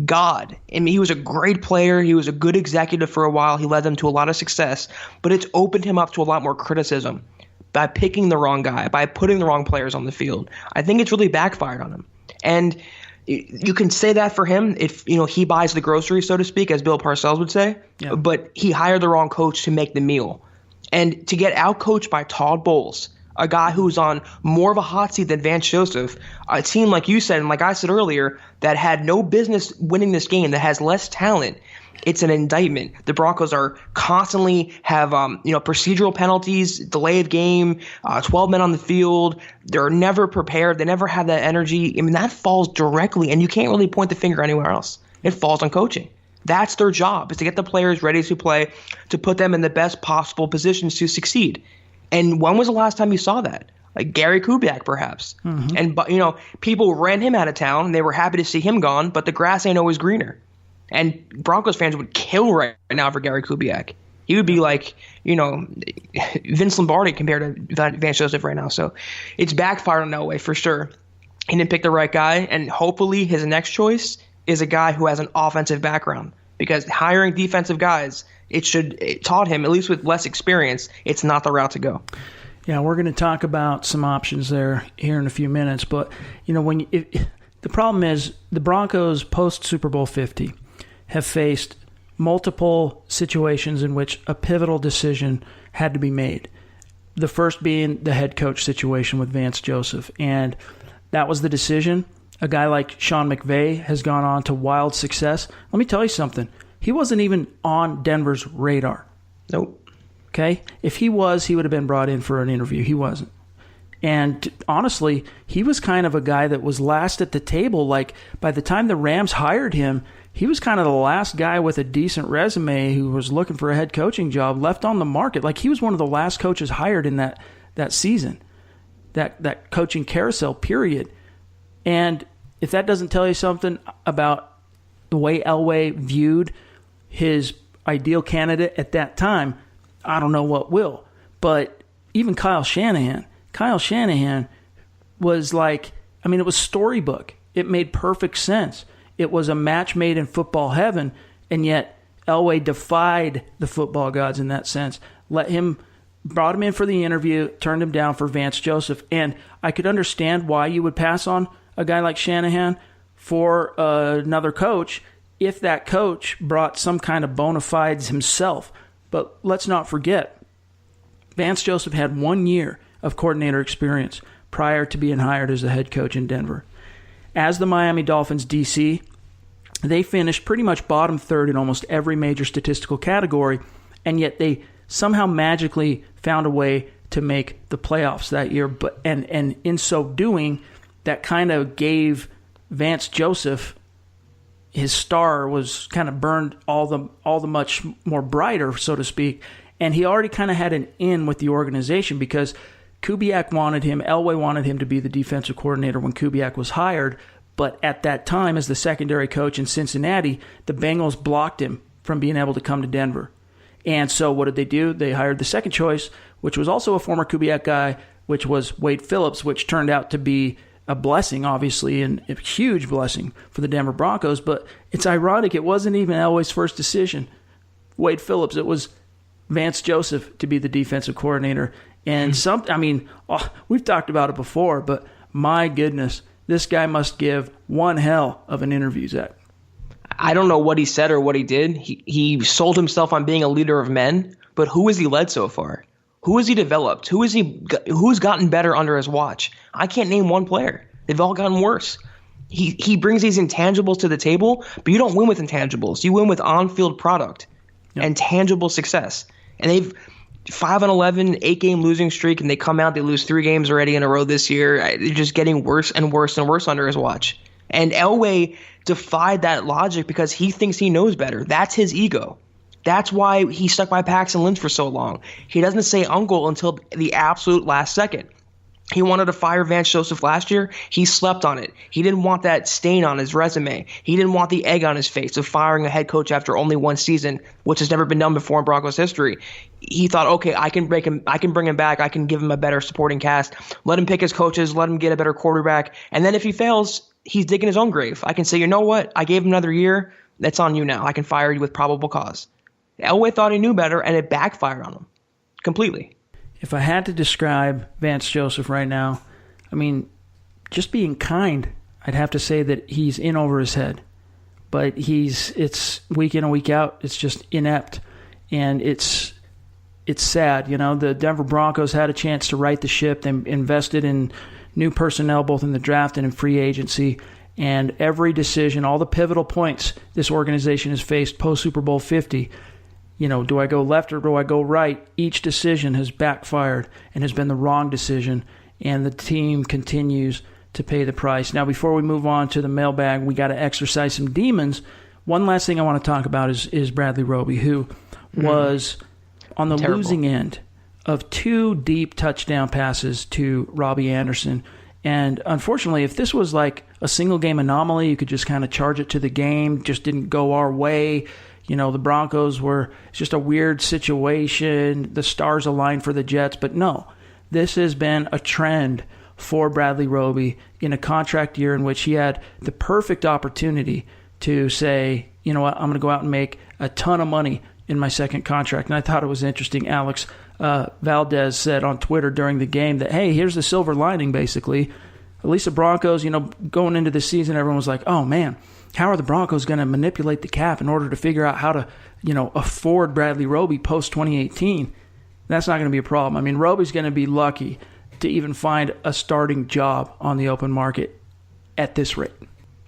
God. I mean, he was a great player. He was a good executive for a while. He led them to a lot of success, but it's opened him up to a lot more criticism by picking the wrong guy, by putting the wrong players on the field. I think it's really backfired on him. And you can say that for him if he buys the groceries, so to speak, as Bill Parcells would say, but he hired the wrong coach to make the meal. And to get outcoached by Todd Bowles, a guy who's on more of a hot seat than Vance Joseph, a team like you said, and like I said earlier, that had no business winning this game, that has less talent, it's an indictment. The Broncos are constantly have procedural penalties, delay of game, 12 men on the field. They're never prepared. They never have that energy. I mean, that falls directly, and you can't really point the finger anywhere else. It falls on coaching. That's their job, is to get the players ready to play, to put them in the best possible positions to succeed. And when was the last time you saw that? Like Gary Kubiak, perhaps. Mm-hmm. And people ran him out of town, and they were happy to see him gone, but the grass ain't always greener. And Broncos fans would kill right now for Gary Kubiak. He would be like, Vince Lombardi compared to Vance Joseph right now. So it's backfired on Elway for sure. He didn't pick the right guy, and hopefully his next choice is a guy who has an offensive background, because hiring defensive guys, it taught him, at least with less experience, it's not the route to go. Yeah, we're going to talk about some options there here in a few minutes. But, the problem is the Broncos post Super Bowl 50 have faced multiple situations in which a pivotal decision had to be made. The first being the head coach situation with Vance Joseph. And that was the decision. A guy like Sean McVay has gone on to wild success. Let me tell you something. He wasn't even on Denver's radar. Nope. Okay? If he was, he would have been brought in for an interview. He wasn't. And honestly, he was kind of a guy that was last at the table. Like, by the time the Rams hired him, he was kind of the last guy with a decent resume who was looking for a head coaching job left on the market. Like, he was one of the last coaches hired in that season, that coaching carousel period. And if that doesn't tell you something about the way Elway viewed his ideal candidate at that time, I don't know what will. But even Kyle Shanahan was like, it was storybook. It made perfect sense. It was a match made in football heaven, and yet Elway defied the football gods in that sense. Brought him in for the interview, turned him down for Vance Joseph. And I could understand why you would pass on a guy like Shanahan for another coach if that coach brought some kind of bona fides himself. But let's not forget, Vance Joseph had 1 year of coordinator experience prior to being hired as the head coach in Denver. As the Miami Dolphins DC, they finished pretty much bottom third in almost every major statistical category, and yet they somehow magically found a way to make the playoffs that year. And in so doing, that kind of gave Vance Joseph, his star was kind of burned all the much more brighter, so to speak. And he already kind of had an in with the organization because Kubiak wanted him, Elway wanted him to be the defensive coordinator when Kubiak was hired. But at that time, as the secondary coach in Cincinnati, the Bengals blocked him from being able to come to Denver. And so what did they do? They hired the second choice, which was also a former Kubiak guy, which was Wade Phillips, which turned out to be a blessing, obviously, and a huge blessing for the Denver Broncos. But it's ironic, it wasn't even Elway's first decision. Wade Phillips, it was Vance Joseph to be the defensive coordinator. And we've talked about it before, but my goodness, this guy must give one hell of an interview, Zach. I don't know what he said or what he did. He sold himself on being a leader of men, but who has he led so far? Who has he developed? Who's gotten better under his watch? I can't name one player. They've all gotten worse. He brings these intangibles to the table, but you don't win with intangibles. You win with on-field product and tangible success. And they've 5-11, 8-game losing streak, and they come out, they lose 3 games already in a row this year. They're just getting worse and worse and worse under his watch. And Elway defied that logic because he thinks he knows better. That's his ego. That's why he stuck by Paxton Lynch for so long. He doesn't say uncle until the absolute last second. He wanted to fire Vance Joseph last year. He slept on it. He didn't want that stain on his resume. He didn't want the egg on his face of firing a head coach after only 1 season, which has never been done before in Broncos history. He thought, okay, I can bring him back. I can give him a better supporting cast. Let him pick his coaches. Let him get a better quarterback. And then if he fails, he's digging his own grave. I can say, you know what? I gave him another year. That's on you now. I can fire you with probable cause. Elway thought he knew better, and it backfired on him completely. If I had to describe Vance Joseph right now, I mean, just being kind, I'd have to say that he's in over his head. But it's week in and week out, it's just inept. And it's sad. You know, the Denver Broncos had a chance to right the ship. They invested in new personnel, both in the draft and in free agency. And every decision, all the pivotal points this organization has faced post-Super Bowl 50, you know, do I go left or do I go right? Each decision has backfired and has been the wrong decision, and the team continues to pay the price. Now, before we move on to the mailbag, we got to exercise some demons. One last thing I want to talk about is Bradley Roby, who was on the losing end of 2 deep touchdown passes to Robbie Anderson. And unfortunately, if this was like a single game anomaly, you could just kind of charge it to the game, just didn't go our way. You know, the Broncos it's just a weird situation. The stars aligned for the Jets. But no, this has been a trend for Bradley Roby in a contract year in which he had the perfect opportunity to say, you know what, I'm going to go out and make a ton of money in my second contract. And I thought it was interesting. Alex Valdez said on Twitter during the game that, hey, here's the silver lining, basically. At least the Broncos, you know, going into the season, everyone was like, oh, man, how are the Broncos going to manipulate the cap in order to figure out how to, you know, afford Bradley Roby post-2018? That's not going to be a problem. I mean, Roby's going to be lucky to even find a starting job on the open market at this rate.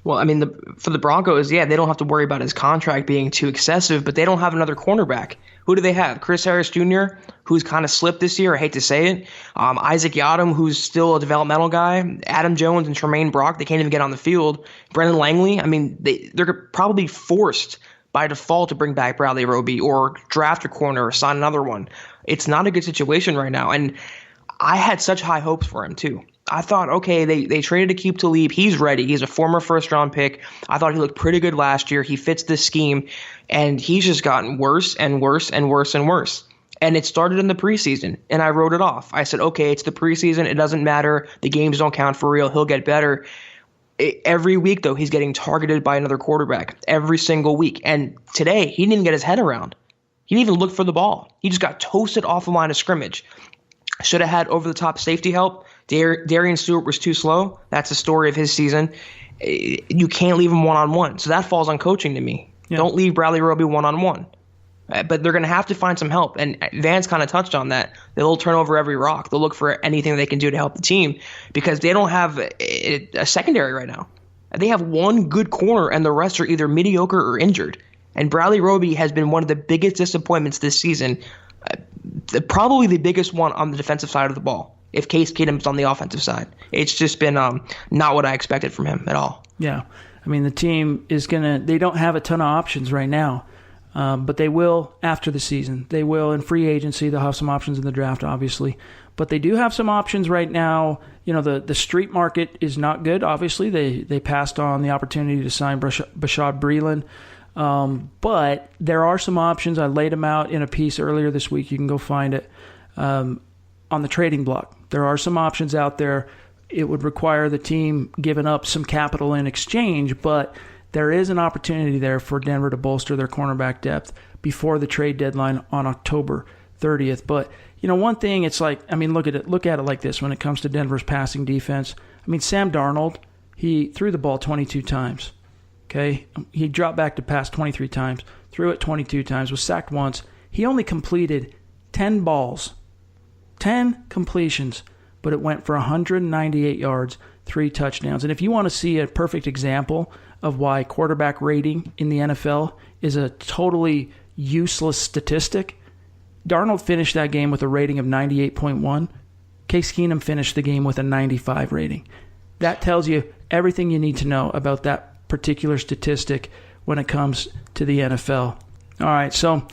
Well, I mean, for the Broncos, yeah, they don't have to worry about his contract being too excessive, but they don't have another cornerback. Who do they have? Chris Harris Jr., who's kind of slipped this year. I hate to say it. Isaac Yiadom, who's still a developmental guy. Adam Jones and Tremaine Brock, they can't even get on the field. Brendan Langley, I mean, they're probably forced by default to bring back Bradley Roby or draft a corner or sign another one. It's not a good situation right now, and I had such high hopes for him, too. I thought, okay, they traded Aqib Talib. He's ready. He's a former first-round pick. I thought he looked pretty good last year. He fits this scheme, and he's just gotten worse and worse and worse and worse. And it started in the preseason, and I wrote it off. I said, okay, it's the preseason. It doesn't matter. The games don't count for real. He'll get better. Every week, though, he's getting targeted by another quarterback every single week. And today, he didn't even get his head around. He didn't even look for the ball. He just got toasted off the line of scrimmage. Should have had over-the-top safety help. Darian Stewart was too slow. That's the story of his season. You can't leave him one-on-one. So that falls on coaching to me. Yeah. Don't leave Bradley Roby one-on-one. But they're going to have to find some help. And Vance kind of touched on that. They'll turn over every rock. They'll look for anything they can do to help the team because they don't have a secondary right now. They have one good corner, and the rest are either mediocre or injured. And Bradley Roby has been one of the biggest disappointments this season, probably the biggest one on the defensive side of the ball. If Case Keenum's on the offensive side, it's just been not what I expected from him at all. Yeah, I mean the team is they don't have a ton of options right now, but they will after the season. They will in free agency. They'll have some options in the draft, obviously, but they do have some options right now. You know, the street market is not good. Obviously, they passed on the opportunity to sign Bashad Breeland. But there are some options. I laid them out in a piece earlier this week. You can go find it on the trading block. There are some options out there. It would require the team giving up some capital in exchange, but there is an opportunity there for Denver to bolster their cornerback depth before the trade deadline on October 30th. But, you know, one thing, it's like, I mean, look at it like this when it comes to Denver's passing defense. I mean, Sam Darnold, he threw the ball 22 times. Okay, he dropped back to pass 23 times, threw it 22 times, was sacked once. He only completed 10 balls, 10 completions, but it went for 198 yards, 3 touchdowns. And if you want to see a perfect example of why quarterback rating in the NFL is a totally useless statistic, Darnold finished that game with a rating of 98.1. Case Keenum finished the game with a 95 rating. That tells you everything you need to know about that particular statistic when it comes to the NFL. All right, so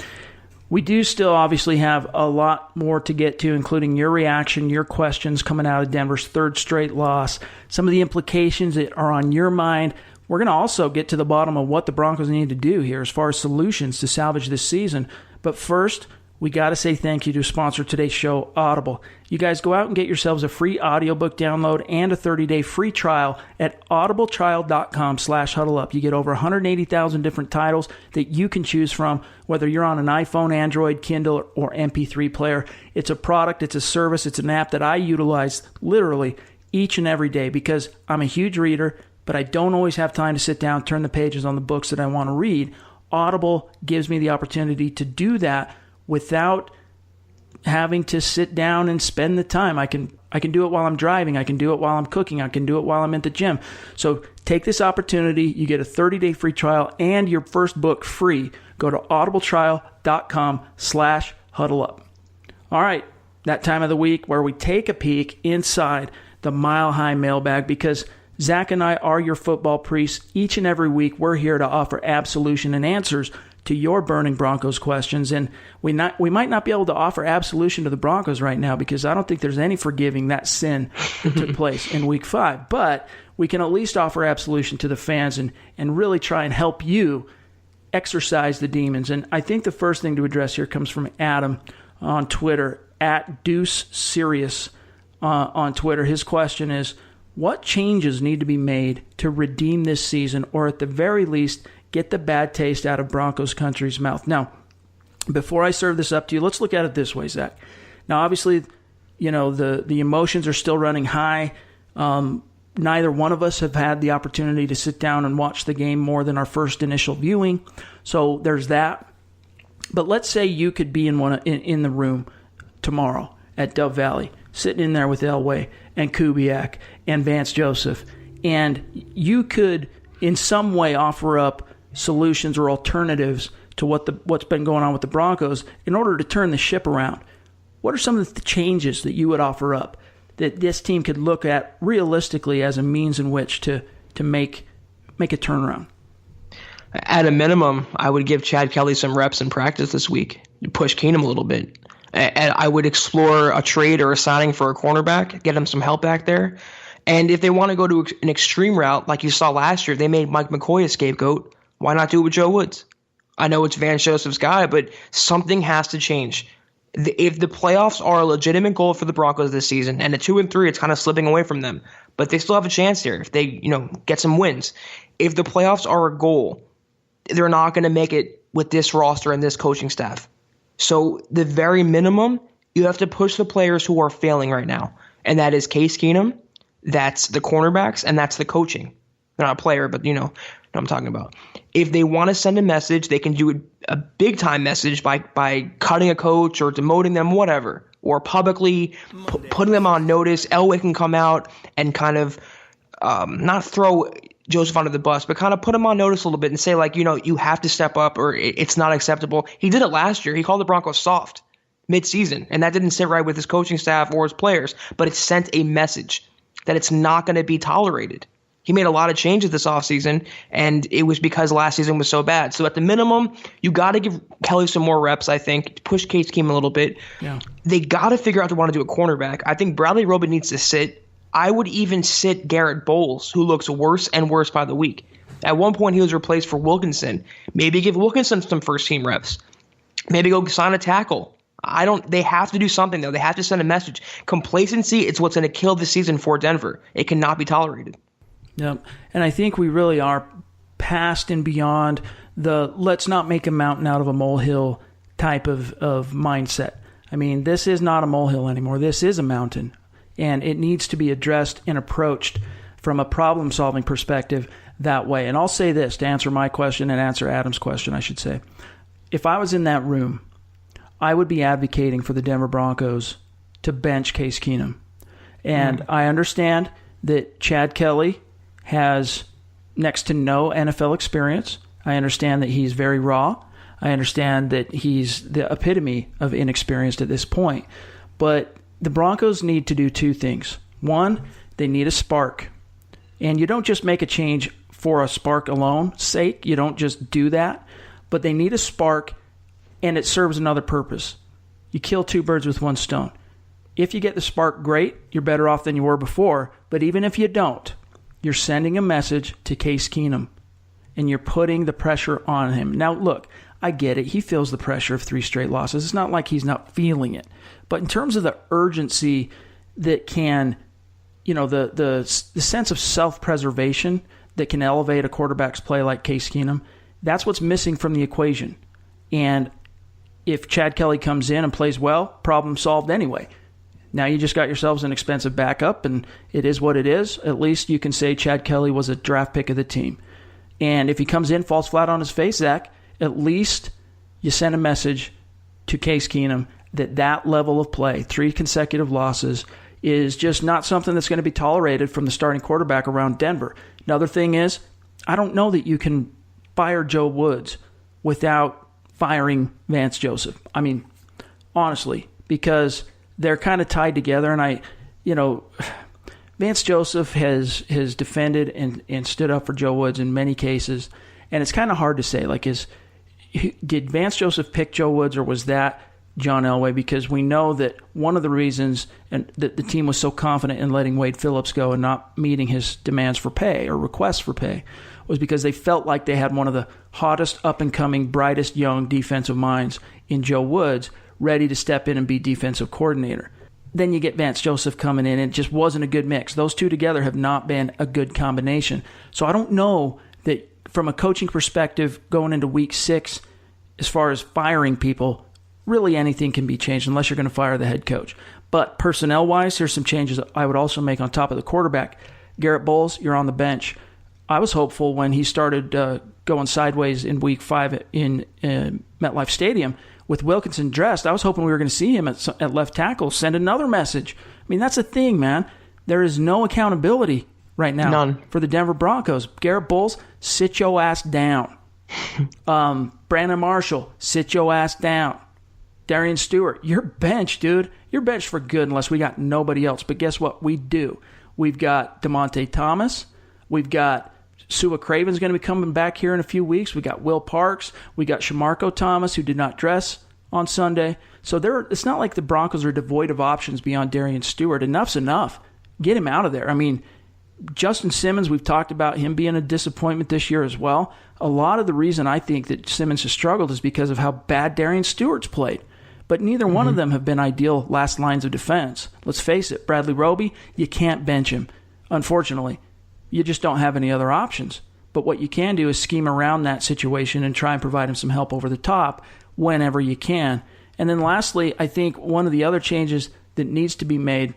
we do still obviously have a lot more to get to, including your reaction, your questions coming out of Denver's third straight loss, some of the implications that are on your mind. We're going to also get to the bottom of what the Broncos need to do here as far as solutions to salvage this season. But first, we got to say thank you to sponsor today's show, Audible. You guys go out and get yourselves a free audiobook download and a 30-day free trial at audibletrial.com/huddleup. You get over 180,000 different titles that you can choose from, whether you're on an iPhone, Android, Kindle, or MP3 player. It's a product, it's a service, it's an app that I utilize literally each and every day because I'm a huge reader, but I don't always have time to sit down, turn the pages on the books that I want to read. Audible gives me the opportunity to do that without having to sit down and spend the time. I can do it while I'm driving. I can do it while I'm cooking. I can do it while I'm at the gym. So take this opportunity. You get a 30-day free trial and your first book free. Go to audibletrial.com/huddleup. All right, that time of the week where we take a peek inside the Mile High mailbag because Zach and I are your football priests. Each and every week, we're here to offer absolution and answers to your burning Broncos questions. And we might not be able to offer absolution to the Broncos right now because I don't think there's any forgiving that sin that took place in Week 5. But we can at least offer absolution to the fans and really try and help you exorcise the demons. And I think the first thing to address here comes from Adam on Twitter, at Deuce Sirius on Twitter. His question is, what changes need to be made to redeem this season, or at the very least, get the bad taste out of Broncos country's mouth? Now, before I serve this up to you, let's look at it this way, Zach. Now, obviously, you know, the emotions are still running high. Neither one of us have had the opportunity to sit down and watch the game more than our first initial viewing. So there's that. But let's say you could be in the room tomorrow at Dove Valley, sitting in there with Elway and Kubiak and Vance Joseph, and you could in some way offer up solutions or alternatives to what's been going on with the Broncos in order to turn the ship around. What are some of the changes that you would offer up that this team could look at realistically as a means in which to make a turnaround? At a minimum, I would give Chad Kelly some reps in practice this week, push Keenum a little bit. And I would explore a trade or a signing for a cornerback, get him some help back there. And if they want to go to an extreme route, like you saw last year, they made Mike McCoy a scapegoat. Why not do it with Joe Woods? I know it's Vance Joseph's guy, but something has to change. If the playoffs are a legitimate goal for the Broncos this season, and at 2-3, it's kind of slipping away from them, but they still have a chance here if they, get some wins. If the playoffs are a goal, they're not going to make it with this roster and this coaching staff. So the very minimum, you have to push the players who are failing right now, and that is Case Keenum, that's the cornerbacks, and that's the coaching. They're not a player, but you know what I'm talking about. If they want to send a message, they can do a big-time message by cutting a coach or demoting them, whatever, or publicly putting them on notice. Elway can come out and kind of not throw Joseph under the bus, but kind of put him on notice a little bit and say, like, you have to step up or it's not acceptable. He did it last year. He called the Broncos soft mid-season, and that didn't sit right with his coaching staff or his players, but it sent a message that it's not going to be tolerated. He made a lot of changes this offseason, and it was because last season was so bad. So at the minimum, you got to give Kelly some more reps, I think, push Case Keenum a little bit. Yeah. They got to figure out if they want to do a cornerback. I think Bradley Roby needs to sit. I would even sit Garrett Bowles, who looks worse and worse by the week. At one point, he was replaced for Wilkinson. Maybe give Wilkinson some first-team reps. Maybe go sign a tackle. They have to do something, though. They have to send a message. Complacency, it's what's going to kill the season for Denver. It cannot be tolerated. Yep. And I think we really are past and beyond the let's not make a mountain out of a molehill type of mindset. I mean, this is not a molehill anymore. This is a mountain. And it needs to be addressed and approached from a problem-solving perspective that way. And I'll say this to answer my question and answer Adam's question, I should say. If I was in that room, I would be advocating for the Denver Broncos to bench Case Keenum. And I understand that Chad Kelly has next to no NFL experience. I understand that he's very raw. I understand that he's the epitome of inexperienced at this point. But the Broncos need to do two things. One, they need a spark. And you don't just make a change for a spark alone sake. You don't just do that. But they need a spark, and it serves another purpose. You kill two birds with one stone. If you get the spark, great. You're better off than you were before. But even if you don't, you're sending a message to Case Keenum, and you're putting the pressure on him. Now, look, I get it. He feels the pressure of 3 straight losses. It's not like he's not feeling it. But in terms of the urgency that can, the sense of self-preservation that can elevate a quarterback's play like Case Keenum, that's what's missing from the equation. And if Chad Kelly comes in and plays well, problem solved anyway. Now you just got yourselves an expensive backup, and it is what it is. At least you can say Chad Kelly was a draft pick of the team. And if he comes in, falls flat on his face, Zach, at least you send a message to Case Keenum that level of play, 3 consecutive losses, is just not something that's going to be tolerated from the starting quarterback around Denver. Another thing is, I don't know that you can fire Joe Woods without firing Vance Joseph. I mean, honestly, because they're kind of tied together, and Vance Joseph has defended and stood up for Joe Woods in many cases, and it's kind of hard to say, did Vance Joseph pick Joe Woods, or was that John Elway? Because we know that one of the reasons that the team was so confident in letting Wade Phillips go and not meeting his demands for pay or requests for pay was because they felt like they had one of the hottest, up-and-coming, brightest young defensive minds in Joe Woods, ready to step in and be defensive coordinator. Then you get Vance Joseph coming in, and it just wasn't a good mix. Those two together have not been a good combination. So I don't know that from a coaching perspective, going into week 6, as far as firing people, really anything can be changed unless you're going to fire the head coach. But personnel-wise, here's some changes I would also make on top of the quarterback. Garrett Bowles, you're on the bench. I was hopeful when he started going sideways in week 5 in MetLife Stadium with Wilkinson dressed. I was hoping we were going to see him at left tackle send another message. I mean, that's the thing, man. There is no accountability right now. None. For the Denver Broncos. Garrett Bowles, sit your ass down. Brandon Marshall, sit your ass down. Darian Stewart, you're benched, dude. You're benched for good unless we got nobody else. But guess what? We do. We've got DeMonte Thomas. We've got Sua Craven's going to be coming back here in a few weeks. We got Will Parks. We got Shamarko Thomas, who did not dress on Sunday. So it's not like the Broncos are devoid of options beyond Darian Stewart. Enough's enough. Get him out of there. I mean, Justin Simmons, we've talked about him being a disappointment this year as well. A lot of the reason I think that Simmons has struggled is because of how bad Darian Stewart's played. But neither one of them have been ideal last lines of defense. Let's face it, Bradley Roby, you can't bench him. Unfortunately, you just don't have any other options. But what you can do is scheme around that situation and try and provide him some help over the top whenever you can. And then lastly, I think one of the other changes that needs to be made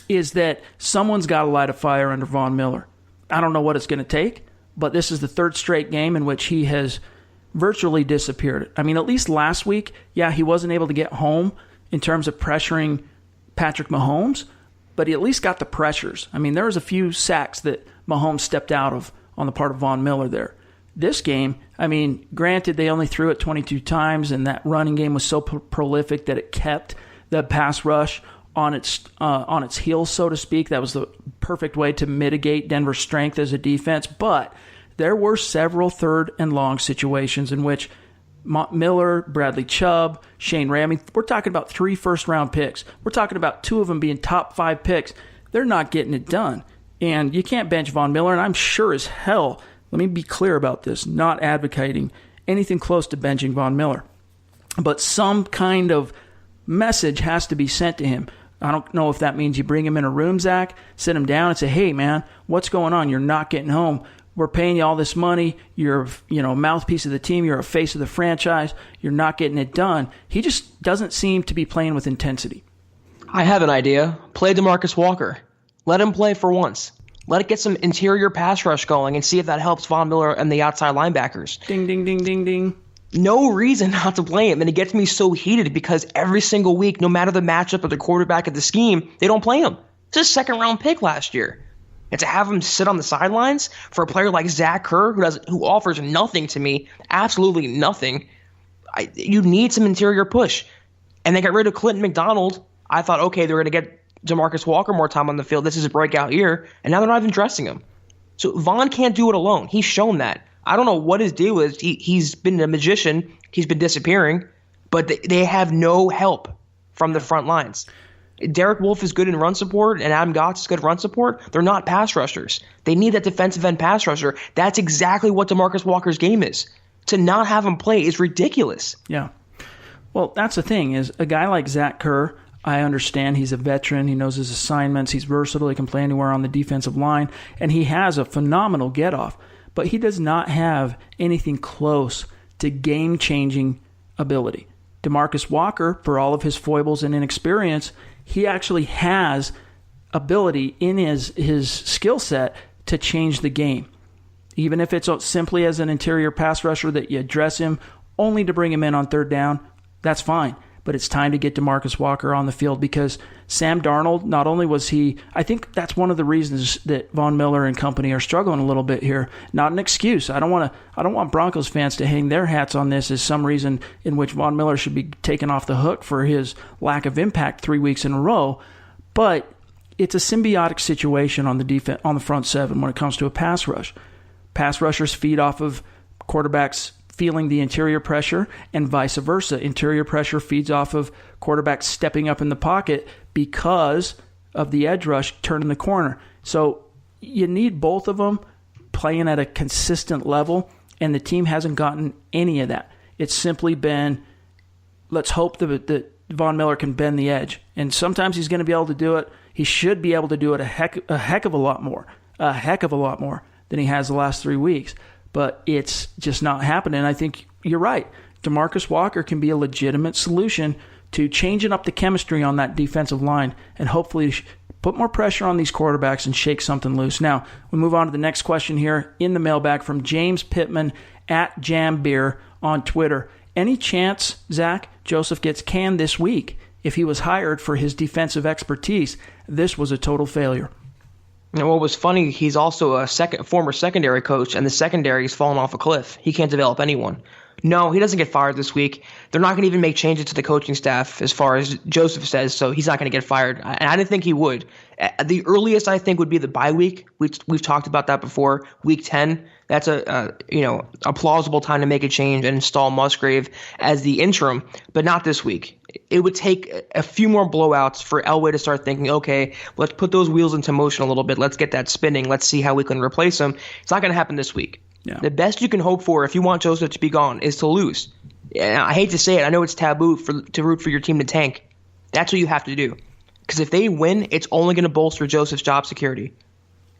is that someone's got to light a fire under Von Miller. I don't know what it's going to take, but this is the 3rd straight game in which he has virtually disappeared. I mean, at least last week, yeah, he wasn't able to get home in terms of pressuring Patrick Mahomes, but he at least got the pressures. I mean, there was a few sacks that Mahomes stepped out of on the part of Von Miller there. This game, I mean, granted, they only threw it 22 times, and that running game was so prolific that it kept the pass rush on its heels, so to speak. That was the perfect way to mitigate Denver's strength as a defense, but there were several 3rd and long situations in which Miller, Bradley Chubb, Shane Ray, I mean, we're talking about 3 first-round picks. We're talking about 2 of them being top 5 picks. They're not getting it done. And you can't bench Von Miller, and I'm sure as hell, let me be clear about this, not advocating anything close to benching Von Miller. But some kind of message has to be sent to him. I don't know if that means you bring him in a room, Zach, sit him down and say, hey, man, what's going on? You're not getting home. We're paying you all this money. You're a mouthpiece of the team. You're a face of the franchise. You're not getting it done. He just doesn't seem to be playing with intensity. I have an idea. Play DeMarcus Walker. Let him play for once. Let it get some interior pass rush going and see if that helps Von Miller and the outside linebackers. Ding, ding, ding, ding, ding. No reason not to play him, and it gets me so heated because every single week, no matter the matchup of the quarterback of the scheme, they don't play him. It's a second-round pick last year. And to have him sit on the sidelines for a player like Zach Kerr, who offers nothing to me, absolutely nothing, you need some interior push. And they got rid of Clinton McDonald. I thought, okay, they're going to get DeMarcus Walker more time on the field. This is a breakout year. And now they're not even dressing him. So Vaughn can't do it alone. He's shown that. I don't know what his deal is. He's been a magician. He's been disappearing. But they have no help from the front lines. Derek Wolfe is good in run support, and Adam Gotts is good in run support. They're not pass rushers. They need that defensive end pass rusher. That's exactly what DeMarcus Walker's game is. To not have him play is ridiculous. Yeah. Well, that's the thing, is a guy like Zach Kerr, I understand he's a veteran. He knows his assignments. He's versatile. He can play anywhere on the defensive line, and he has a phenomenal get-off. But he does not have anything close to game-changing ability. DeMarcus Walker, for all of his foibles and inexperience, he actually has ability in his skill set to change the game. Even if it's simply as an interior pass rusher that you address him only to bring him in on third down, that's fine. But it's time to get DeMarcus Walker on the field, because Sam Darnold, not only was he, I think that's one of the reasons that Von Miller and company are struggling a little bit here. Not an excuse. I don't want Broncos fans to hang their hats on this as some reason in which Von Miller should be taken off the hook for his lack of impact 3 weeks in a row. But it's a symbiotic situation on the front seven when it comes to a pass rush. Pass rushers feed off of quarterbacks feeling the interior pressure, and vice versa. Interior pressure feeds off of quarterbacks stepping up in the pocket because of the edge rush turning the corner. So you need both of them playing at a consistent level, and the team hasn't gotten any of that. It's simply been, let's hope that Von Miller can bend the edge. And sometimes he's going to be able to do it. He should be able to do it a heck of a lot more than he has the last 3 weeks. But it's just not happening. I think you're right. DeMarcus Walker can be a legitimate solution to changing up the chemistry on that defensive line and hopefully put more pressure on these quarterbacks and shake something loose. Now, we move on to the next question here in the mailbag from James Pittman at JamBeer on Twitter. Any chance, Zach, Joseph gets canned this week? If he was hired for his defensive expertise, this was a total failure. And what was funny, he's also a former secondary coach, and the secondary's fallen off a cliff. He can't develop anyone. No, he doesn't get fired this week. They're not going to even make changes to the coaching staff, as far as Joseph says, so he's not going to get fired. And I didn't think he would. The earliest, I think, would be the bye week. We've talked about that before. Week 10, that's a plausible time to make a change and install Musgrave as the interim, but not this week. It would take a few more blowouts for Elway to start thinking, okay, let's put those wheels into motion a little bit. Let's get that spinning. Let's see how we can replace him. It's not going to happen this week. Yeah. The best you can hope for if you want Joseph to be gone is to lose. And I hate to say it. I know it's taboo to root for your team to tank. That's what you have to do. Because if they win, it's only going to bolster Joseph's job security.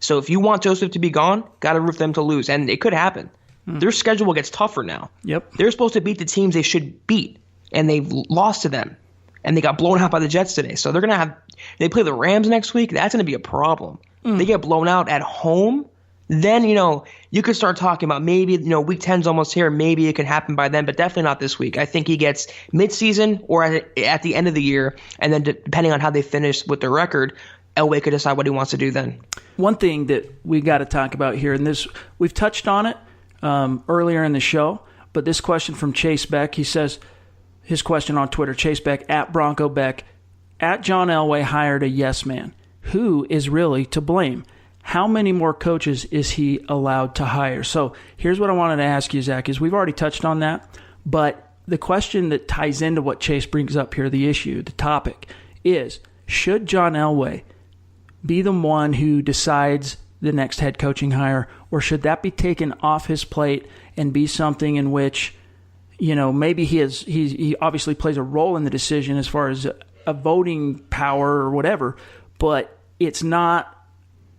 So if you want Joseph to be gone, got to root for them to lose. And it could happen. Their schedule gets tougher now. Yep. They're supposed to beat the teams they should beat, and they've lost to them. And they got blown out by the Jets today. So they're going to have – they play the Rams next week. That's going to be a problem. They get blown out at home. Then, you could start talking about maybe, week 10's almost here. Maybe it can happen by then, but definitely not this week. I think he gets midseason or at the end of the year, and then depending on how they finish with their record, Elway could decide what he wants to do then. One thing that we got to talk about here, and this we've touched on it earlier in the show, but this question from Chase Beck, he says – his question on Twitter, Chase Beck, at Bronco Beck, at John Elway hired a yes man. Who is really to blame? How many more coaches is he allowed to hire? So here's what I wanted to ask you, Zach, is we've already touched on that, but the question that ties into what Chase brings up here, the issue, the topic, is should John Elway be the one who decides the next head coaching hire, or should that be taken off his plate and be something in which maybe he obviously plays a role in the decision as far as a voting power or whatever, but it's not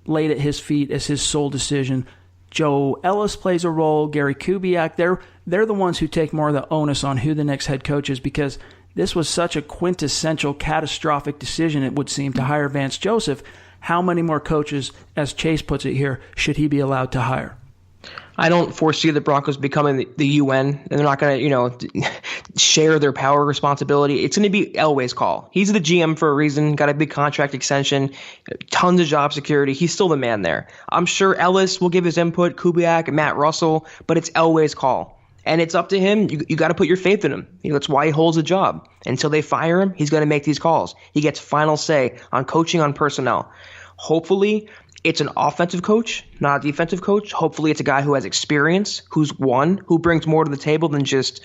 laid at his feet as his sole decision. Joe Ellis plays a role, Gary Kubiak, they're the ones who take more of the onus on who the next head coach is, because this was such a quintessential catastrophic decision, it would seem, to hire Vance Joseph. How many more coaches, as Chase puts it here, should he be allowed to hire? I don't foresee the Broncos becoming the UN, and they're not going to, share their power responsibility. It's going to be Elway's call. He's the GM for a reason, got a big contract extension, tons of job security. He's still the man there. I'm sure Ellis will give his input, Kubiak, Matt Russell, but it's Elway's call. And it's up to him. You got to put your faith in him. That's why he holds a job. Until they fire him, he's going to make these calls. He gets final say on coaching, on personnel. Hopefully, it's an offensive coach, not a defensive coach. Hopefully, it's a guy who has experience, who's won, who brings more to the table than just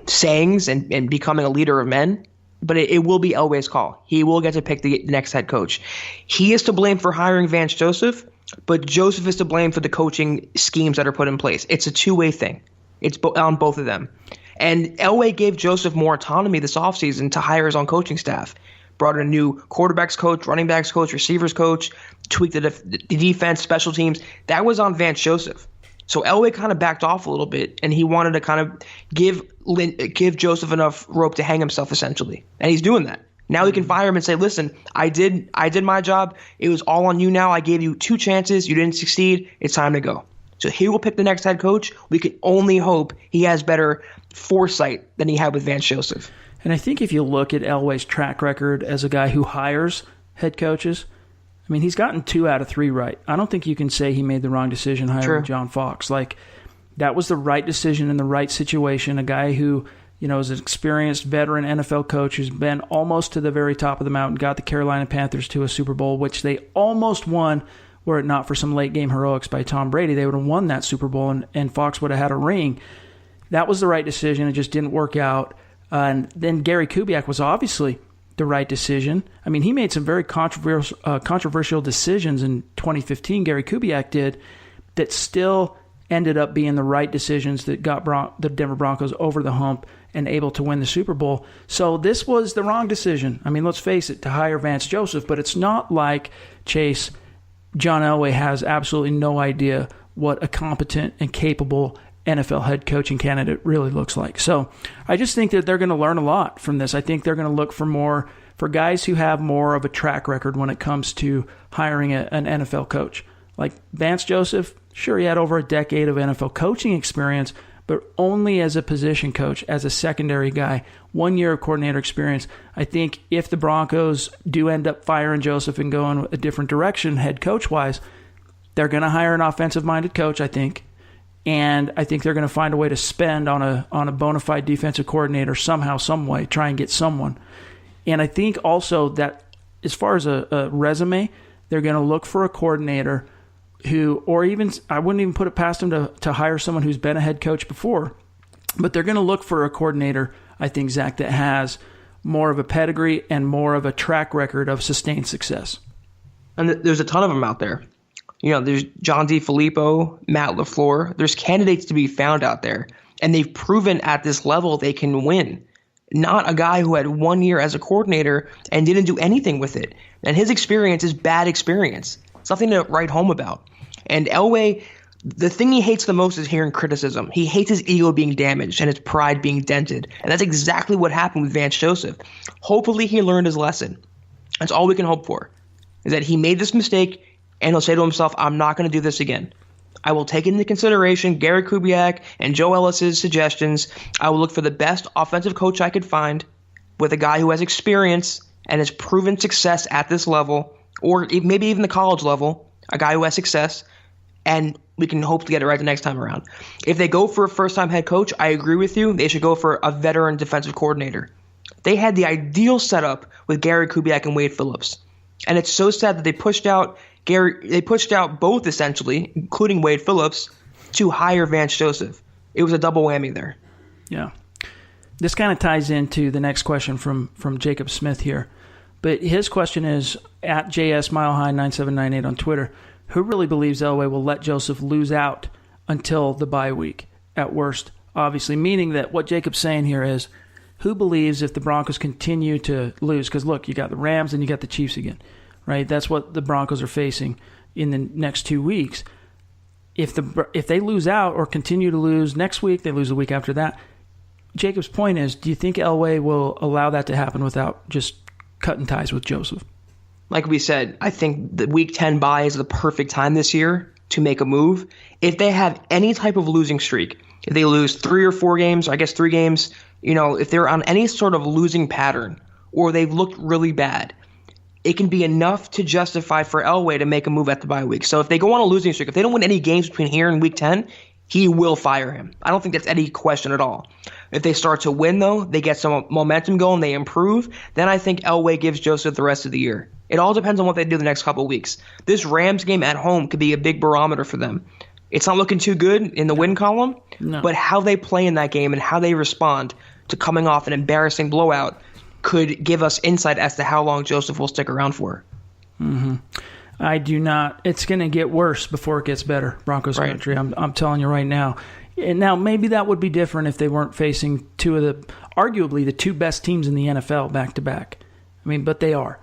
sayings and becoming a leader of men. But it will be Elway's call. He will get to pick the next head coach. He is to blame for hiring Vance Joseph, but Joseph is to blame for the coaching schemes that are put in place. It's a two-way thing. It's on both of them. And Elway gave Joseph more autonomy this offseason to hire his own coaching staff. Brought in a new quarterbacks coach, running backs coach, receivers coach, tweaked the defense, special teams. That was on Vance Joseph. So Elway kind of backed off a little bit, and he wanted to kind of give Joseph enough rope to hang himself, essentially. And he's doing that. Now he can fire him and say, listen, I did my job. It was all on you now. I gave you 2 chances. You didn't succeed. It's time to go. So he will pick the next head coach. We can only hope he has better foresight than he had with Vance Joseph. And I think if you look at Elway's track record as a guy who hires head coaches, I mean, he's gotten 2 out of 3 right. I don't think you can say he made the wrong decision hiring John Fox. Like, that was the right decision in the right situation. A guy who, is an experienced veteran NFL coach who's been almost to the very top of the mountain, got the Carolina Panthers to a Super Bowl, which they almost won were it not for some late game heroics by Tom Brady. They would have won that Super Bowl, and Fox would have had a ring. That was the right decision. It just didn't work out. And then Gary Kubiak was obviously the right decision. I mean, he made some very controversial decisions in 2015, Gary Kubiak did, that still ended up being the right decisions that got the Denver Broncos over the hump and able to win the Super Bowl. So this was the wrong decision. I mean, let's face it, to hire Vance Joseph, but it's not like, Chase, John Elway has absolutely no idea what a competent and capable NFL head coaching candidate really looks like. So I just think that they're going to learn a lot from this. I think they're going to look for guys who have more of a track record when it comes to hiring an NFL coach. Like Vance Joseph, sure, he had over a decade of NFL coaching experience, but only as a position coach, as a secondary guy, 1 year of coordinator experience. I think if the Broncos do end up firing Joseph and going a different direction head coach-wise, they're going to hire an offensive-minded coach, I think. And I think they're going to find a way to spend on a bona fide defensive coordinator somehow, some way, try and get someone. And I think also that as far as a resume, they're going to look for a coordinator who, or even, I wouldn't even put it past them to hire someone who's been a head coach before, but they're going to look for a coordinator, I think, Zach, that has more of a pedigree and more of a track record of sustained success. And there's a ton of them out there. There's John DeFilippo, Matt LaFleur. There's candidates to be found out there. And they've proven at this level they can win. Not a guy who had 1 year as a coordinator and didn't do anything with it. And his experience is bad experience. It's nothing to write home about. And Elway, the thing he hates the most is hearing criticism. He hates his ego being damaged and his pride being dented. And that's exactly what happened with Vance Joseph. Hopefully he learned his lesson. That's all we can hope for, is that he made this mistake and he'll say to himself, I'm not going to do this again. I will take into consideration Gary Kubiak and Joe Ellis's suggestions. I will look for the best offensive coach I could find with a guy who has experience and has proven success at this level, or maybe even the college level, a guy who has success, and we can hope to get it right the next time around. If they go for a first-time head coach, I agree with you. They should go for a veteran defensive coordinator. They had the ideal setup with Gary Kubiak and Wade Phillips. And it's so sad that they pushed out both, essentially, including Wade Phillips, to hire Vance Joseph. It was a double whammy there. Yeah. This kind of ties into the next question from Jacob Smith here. But his question is, at JSMileHigh9798 on Twitter, who really believes Elway will let Joseph lose out until the bye week, at worst, obviously, meaning that what Jacob's saying here is, who believes if the Broncos continue to lose, because look, you got the Rams and you got the Chiefs again, right? That's what the Broncos are facing in the next 2 weeks. If they lose out or continue to lose next week, they lose the week after that. Jacob's point is, do you think Elway will allow that to happen without just cutting ties with Joseph? Like we said, I think the Week 10 bye is the perfect time this year to make a move. If they have any type of losing streak, if they lose 3 or 4 games, I guess 3 games, if they're on any sort of losing pattern or they've looked really bad, it can be enough to justify for Elway to make a move at the bye week. So if they go on a losing streak, if they don't win any games between here and week 10, he will fire him. I don't think that's any question at all. If they start to win, though, they get some momentum going, they improve, then I think Elway gives Joseph the rest of the year. It all depends on what they do the next couple of weeks. This Rams game at home could be a big barometer for them. It's not looking too good in the win column, but how they play in that game and how they respond to coming off an embarrassing blowout could give us insight as to how long Joseph will stick around for. Mm-hmm. I do not. It's going to get worse before it gets better, Broncos country. I'm telling you right now. And now, maybe that would be different if they weren't facing arguably the 2 best teams in the NFL back-to-back. I mean, but they are.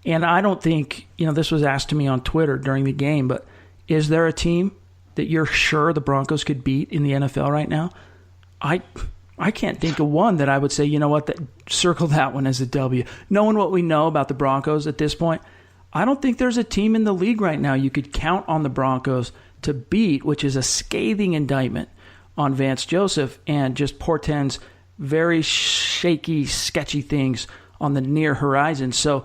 And I don't think, this was asked to me on Twitter during the game, but is there a team that you're sure the Broncos could beat in the NFL right now? I can't think of one that I would say, circle that one as a W. Knowing what we know about the Broncos at this point, I don't think there's a team in the league right now you could count on the Broncos to beat, which is a scathing indictment on Vance Joseph and just portends very shaky, sketchy things on the near horizon. So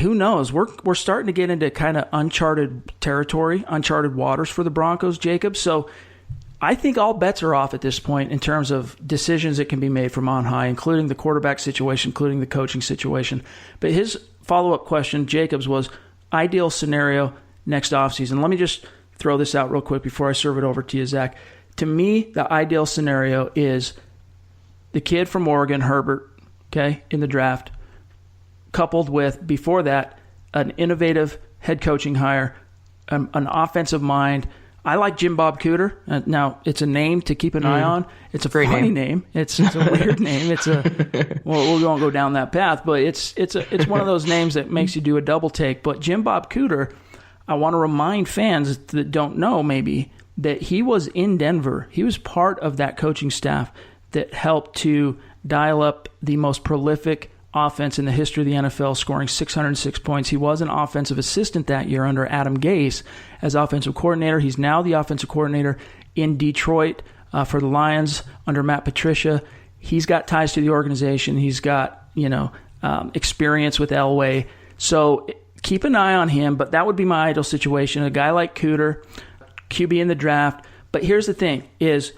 who knows? We're starting to get into kind of uncharted territory, uncharted waters for the Broncos, Jacob. So I think all bets are off at this point in terms of decisions that can be made from on high, including the quarterback situation, including the coaching situation. But his follow-up question, Jacob's, was ideal scenario next offseason. Let me just throw this out real quick before I serve it over to you, Zach. To me, the ideal scenario is the kid from Oregon, Herbert, in the draft, coupled with, before that, an innovative head coaching hire, an offensive mind. I like Jim Bob Cooter. Now, it's a name to keep an eye on. It's a great funny name. It's a weird name. Well, we won't go down that path, but it's one of those names that makes you do a double take. But Jim Bob Cooter, I want to remind fans that don't know maybe that he was in Denver. He was part of that coaching staff that helped to dial up the most prolific offense in the history of the NFL, scoring 606 points. He was an offensive assistant that year under Adam Gase as offensive coordinator. He's now the offensive coordinator in Detroit for the Lions under Matt Patricia. He's got ties to the organization. He's got experience with Elway. So keep an eye on him, but that would be my ideal situation. A guy like Cooter, QB in the draft. But here's the thing is,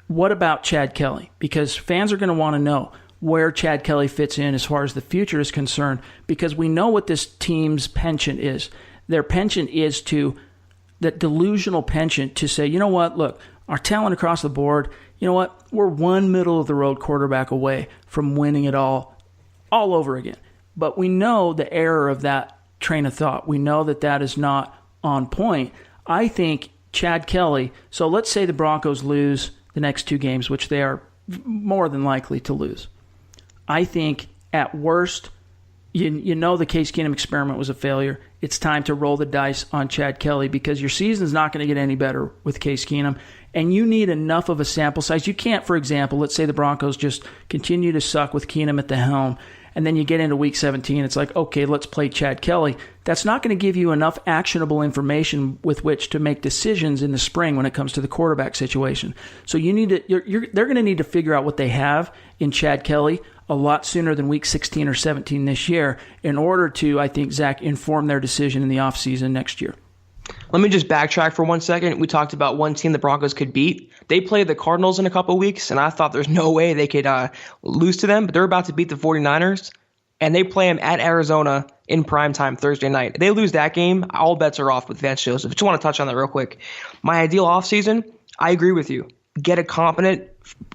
what about Chad Kelly? Because fans are going to want to know where Chad Kelly fits in as far as the future is concerned, because we know what this team's penchant is. Their penchant is that delusional penchant to say, look, our talent across the board, we're one middle-of-the-road quarterback away from winning it all over again. But we know the error of that train of thought. We know that is not on point. I think Chad Kelly, so let's say the Broncos lose the next 2 games, which they are more than likely to lose. I think at worst, the Case Keenum experiment was a failure. It's time to roll the dice on Chad Kelly because your season's not going to get any better with Case Keenum, and you need enough of a sample size. You can't, for example, let's say the Broncos just continue to suck with Keenum at the helm, and then you get into Week 17, it's like, okay, let's play Chad Kelly. That's not going to give you enough actionable information with which to make decisions in the spring when it comes to the quarterback situation. So they're going to need to figure out what they have in Chad Kelly a lot sooner than Week 16 or 17 this year in order to, I think, Zach, inform their decision in the offseason next year. Let me just backtrack for 1 second. We talked about one team the Broncos could beat. They play the Cardinals in a couple weeks, and I thought there's no way they could lose to them, but they're about to beat the 49ers, and they play them at Arizona in primetime Thursday night. If they lose that game, all bets are off with Vance Joseph. I just want to touch on that real quick. My ideal offseason, I agree with you. Get a competent,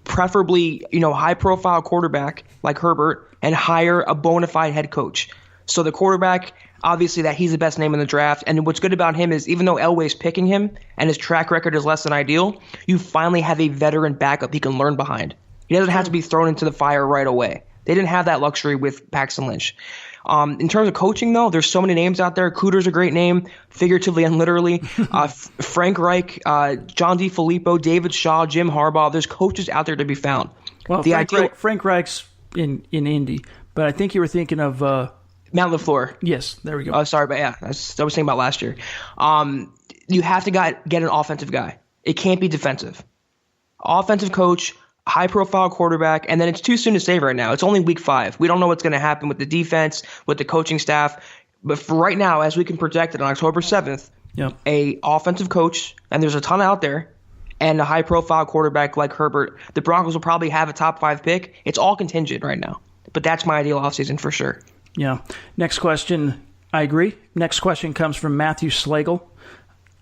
preferably high-profile quarterback like Herbert and hire a bona fide head coach. So the quarterback, obviously that he's the best name in the draft. And what's good about him is even though Elway's picking him and his track record is less than ideal, you finally have a veteran backup he can learn behind. He doesn't have to be thrown into the fire right away. They didn't have that luxury with Paxton Lynch. In terms of coaching, though, there's so many names out there. Cooter's a great name, figuratively and literally. Frank Reich, John DeFilippo, David Shaw, Jim Harbaugh. There's coaches out there to be found. Well, Frank Reich's in Indy, but I think you were thinking of Matt LaFleur. Yes, there we go. Oh, sorry, but yeah, I was thinking about last year. You have to get an offensive guy. It can't be defensive. offensive coach, high-profile quarterback, and then it's too soon to say right now. It's only week 5. We don't know what's going to happen with the defense, with the coaching staff. But for right now, as we can project it on October 7th, a offensive coach, and there's a ton out there, and a high-profile quarterback like Herbert, the Broncos will probably have a top 5 pick. It's all contingent right now. But that's my ideal offseason for sure. Yeah. Next question, I agree. Next question comes from Matthew Slagle.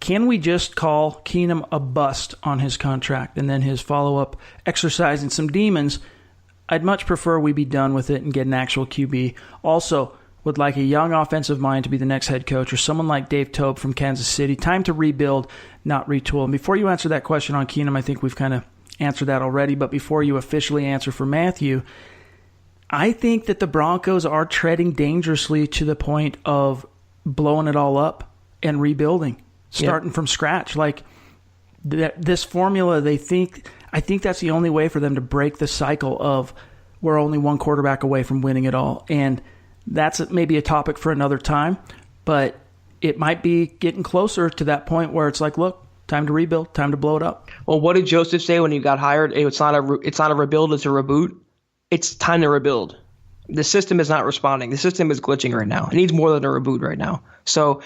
Can we just call Keenum a bust on his contract? And then his follow-up, exercising some demons. I'd much prefer we be done with it and get an actual QB. Also, would like a young offensive mind to be the next head coach, or someone like Dave Toub from Kansas City. Time to rebuild, not retool. And before you answer that question on Keenum, I think we've kind of answered that already. But before you officially answer for Matthew, I think that the Broncos are treading dangerously to the point of blowing it all up and rebuilding, starting from scratch. Like this formula, I think that's the only way for them to break the cycle of we're only one quarterback away from winning it all. And that's maybe a topic for another time, but it might be getting closer to that point where it's like, look, time to rebuild, time to blow it up. Well, what did Joseph say when he got hired? It's not a rebuild, it's a reboot. It's time to rebuild. The system is not responding. The system is glitching right now. It needs more than a reboot right now. So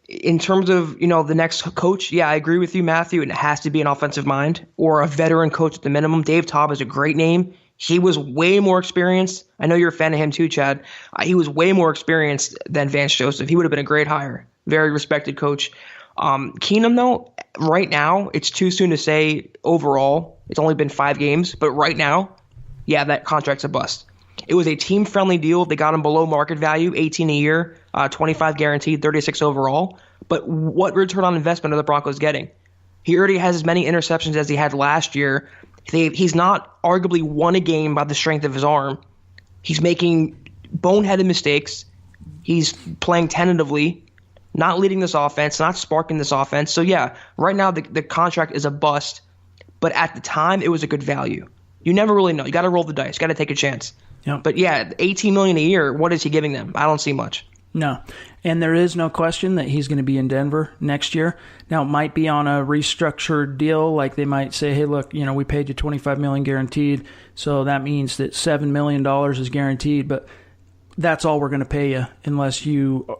in terms of, the next coach, I agree with you, Matthew. It has to be an offensive mind or a veteran coach at the minimum. Dave Toub is a great name. He was way more experienced. I know you're a fan of him too, Chad. He was way more experienced than Vance Joseph. He would have been a great hire. Very respected coach. Keenum, though, right now, it's too soon to say overall. It's only been 5 games. But right now, that contract's a bust. It was a team-friendly deal. They got him below market value, 18 a year, 25 guaranteed, 36 overall. But what return on investment are the Broncos getting? He already has as many interceptions as he had last year. He's not arguably won a game by the strength of his arm. He's making boneheaded mistakes. He's playing tentatively, not leading this offense, not sparking this offense. So, right now the contract is a bust. But at the time, it was a good value. You never really know. You got to roll the dice. You got to take a chance. Yep. But, $18 million a year, what is he giving them? I don't see much. No. And there is no question that he's going to be in Denver next year. Now, it might be on a restructured deal. Like they might say, hey, look, we paid you $25 million guaranteed, so that means that $7 million is guaranteed, but that's all we're going to pay you unless or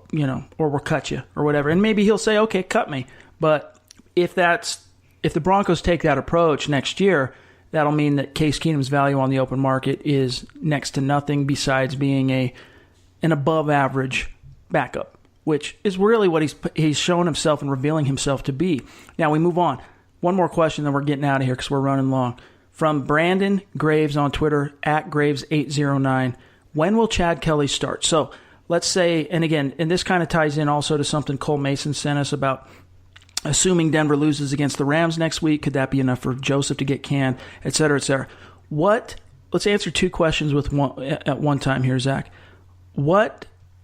we'll cut you or whatever. And maybe he'll say, okay, cut me. But if the Broncos take that approach next year, that'll mean that Case Keenum's value on the open market is next to nothing besides being an above-average backup, which is really what he's shown himself and revealing himself to be. Now we move on. One more question, then we're getting out of here because we're running long. From Brandon Graves on Twitter, @Graves809. When will Chad Kelly start? So let's say, and this kind of ties in also to something Cole Mason sent us about assuming Denver loses against the Rams next week. Could that be enough for Joseph to get canned, et cetera, et cetera? Let's answer 2 questions at one time here, Zach.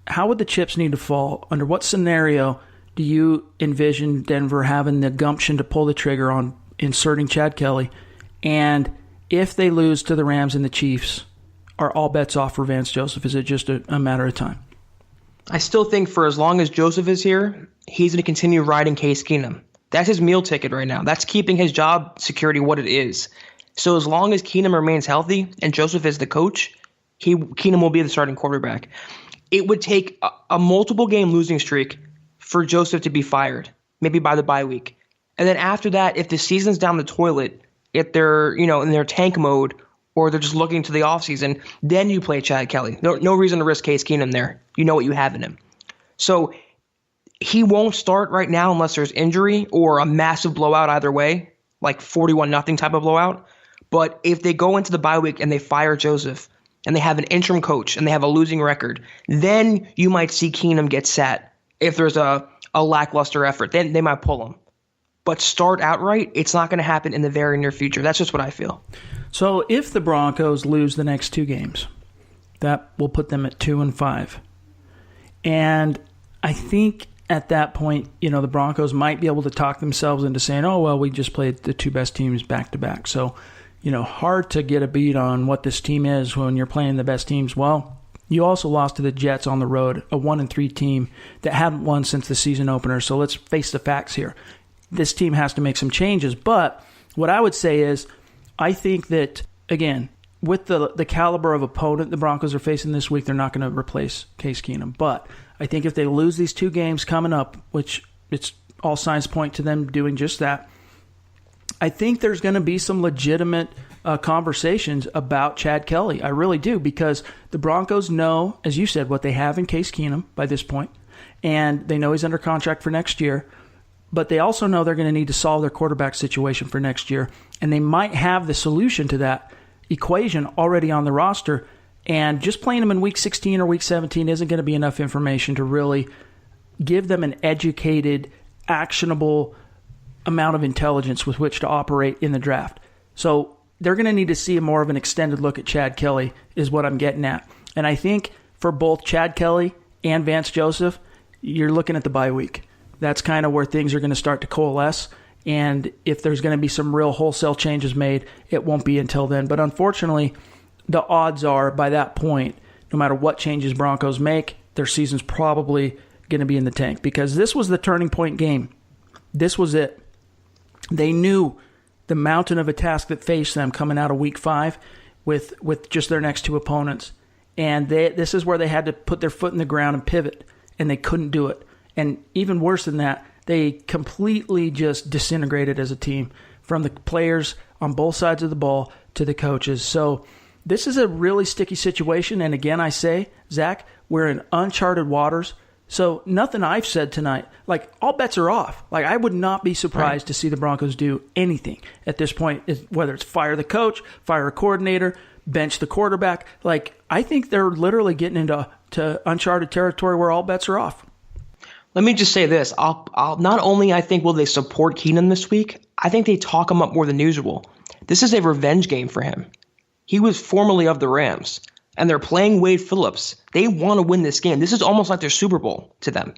How would the chips need to fall? Under what scenario do you envision Denver having the gumption to pull the trigger on inserting Chad Kelly? And if they lose to the Rams and the Chiefs, are all bets off for Vance Joseph? Is it just a matter of time? I still think for as long as Joseph is here, he's going to continue riding Case Keenum. That's his meal ticket right now. That's keeping his job security what it is. So as long as Keenum remains healthy and Joseph is the coach, Keenum will be the starting quarterback. It would take a multiple game losing streak for Joseph to be fired, maybe by the bye week. And then after that, if the season's down the toilet, if they're in their tank mode or they're just looking to the offseason, then you play Chad Kelly. No reason to risk Case Keenum there. You know what you have in him. So he won't start right now unless there's injury or a massive blowout either way, like 41-0 type of blowout. But if they go into the bye week and they fire Joseph and they have an interim coach and they have a losing record, then you might see Keenum get sat. If there's a lackluster effort, then they might pull him. But start outright, it's not going to happen in the very near future. That's just what I feel. So if the Broncos lose the next 2 games, that will put them at 2-5. And I think at that point, the Broncos might be able to talk themselves into saying, oh, well, we just played the 2 best teams back-to-back. So, hard to get a beat on what this team is when you're playing the best teams. Well, you also lost to the Jets on the road, a 1-3 team that hadn't won since the season opener. So let's face the facts here. This team has to make some changes. But what I would say is I think that, again, with the caliber of opponent the Broncos are facing this week, they're not going to replace Case Keenum. But I think if they lose these 2 games coming up, which it's all signs point to them doing just that, I think there's going to be some legitimate conversations about Chad Kelly. I really do, because the Broncos know, as you said, what they have in Case Keenum by this point, and they know he's under contract for next year. But they also know they're going to need to solve their quarterback situation for next year, and they might have the solution to that equation already on the roster, and just playing them in Week 16 or Week 17 isn't going to be enough information to really give them an educated, actionable amount of intelligence with which to operate in the draft. So they're going to need to see more of an extended look at Chad Kelly is what I'm getting at. And I think for both Chad Kelly and Vance Joseph, you're looking at the bye week. That's kind of where things are going to start to coalesce. And if there's going to be some real wholesale changes made, it won't be until then. But unfortunately, the odds are by that point, no matter what changes Broncos make, their season's probably going to be in the tank, because this was the turning point game. This was it. They knew the mountain of a task that faced them coming out of Week 5 with just their next 2 opponents. And this is where they had to put their foot in the ground and pivot, and they couldn't do it. And even worse than that, they completely just disintegrated as a team, from the players on both sides of the ball to the coaches. So this is a really sticky situation. And again, I say, Zach, we're in uncharted waters. So nothing I've said tonight, like, all bets are off. Like, I would not be surprised to see the Broncos do anything at this point, whether it's fire the coach, fire a coordinator, bench the quarterback. Like, I think they're literally getting into uncharted territory where all bets are off. Let me just say this. I'll not only I think will they support Keenum this week, I think they talk him up more than usual. This is a revenge game for him. He was formerly of the Rams, and they're playing Wade Phillips. They want to win this game. This is almost like their Super Bowl to them.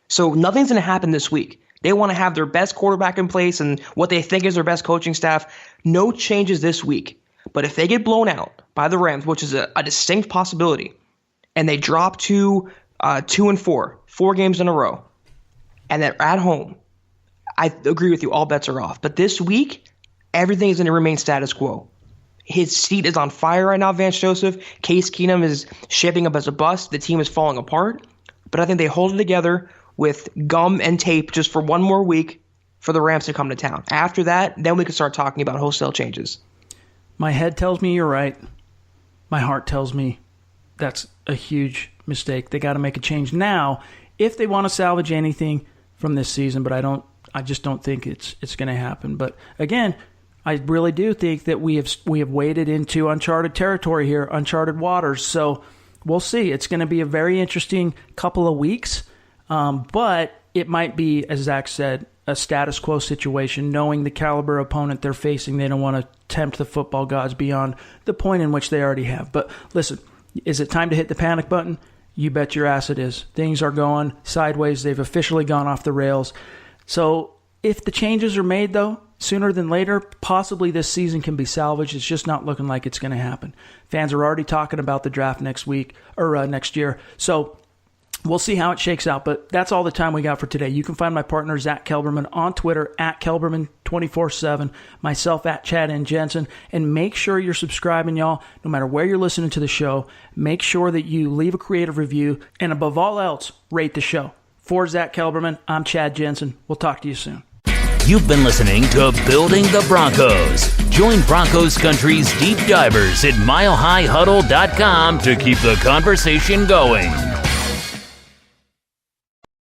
So nothing's going to happen this week. They want to have their best quarterback in place and what they think is their best coaching staff. No changes this week. But if they get blown out by the Rams, which is a distinct possibility, and they drop to 2-4, 4 games in a row, and they're at home, I agree with you, all bets are off. But this week, everything is going to remain status quo. His seat is on fire right now, Vance Joseph. Case Keenum is shaping up as a bust. The team is falling apart. But I think they hold it together with gum and tape just for one more week for the Rams to come to town. After that, then we can start talking about wholesale changes. My head tells me you're right. My heart tells me that's a huge mistake. They got to make a change now if they want to salvage anything from this season, but I just don't think it's going to happen. But again, I really do think that we have waded into uncharted territory here, uncharted waters. So we'll see. It's going to be a very interesting couple of weeks, but it might be, as Zach said, a status quo situation. Knowing the caliber opponent they're facing, they don't want to tempt the football gods beyond the point in which they already have. But listen, is it time to hit the panic button? You bet your ass it is. Things are going sideways. They've officially gone off the rails. So if the changes are made, though, sooner than later, possibly this season can be salvaged. It's just not looking like it's going to happen. Fans are already talking about the draft next week or next year. So we'll see how it shakes out, but that's all the time we got for today. You can find my partner, Zack Kelberman, on Twitter, @Kelberman247, myself, @Chad and Jensen, and make sure you're subscribing, y'all, no matter where you're listening to the show. Make sure that you leave a creative review, and above all else, rate the show. For Zack Kelberman, I'm Chad Jensen. We'll talk to you soon. You've been listening to Building the Broncos. Join Broncos Country's deep divers at milehighhuddle.com to keep the conversation going.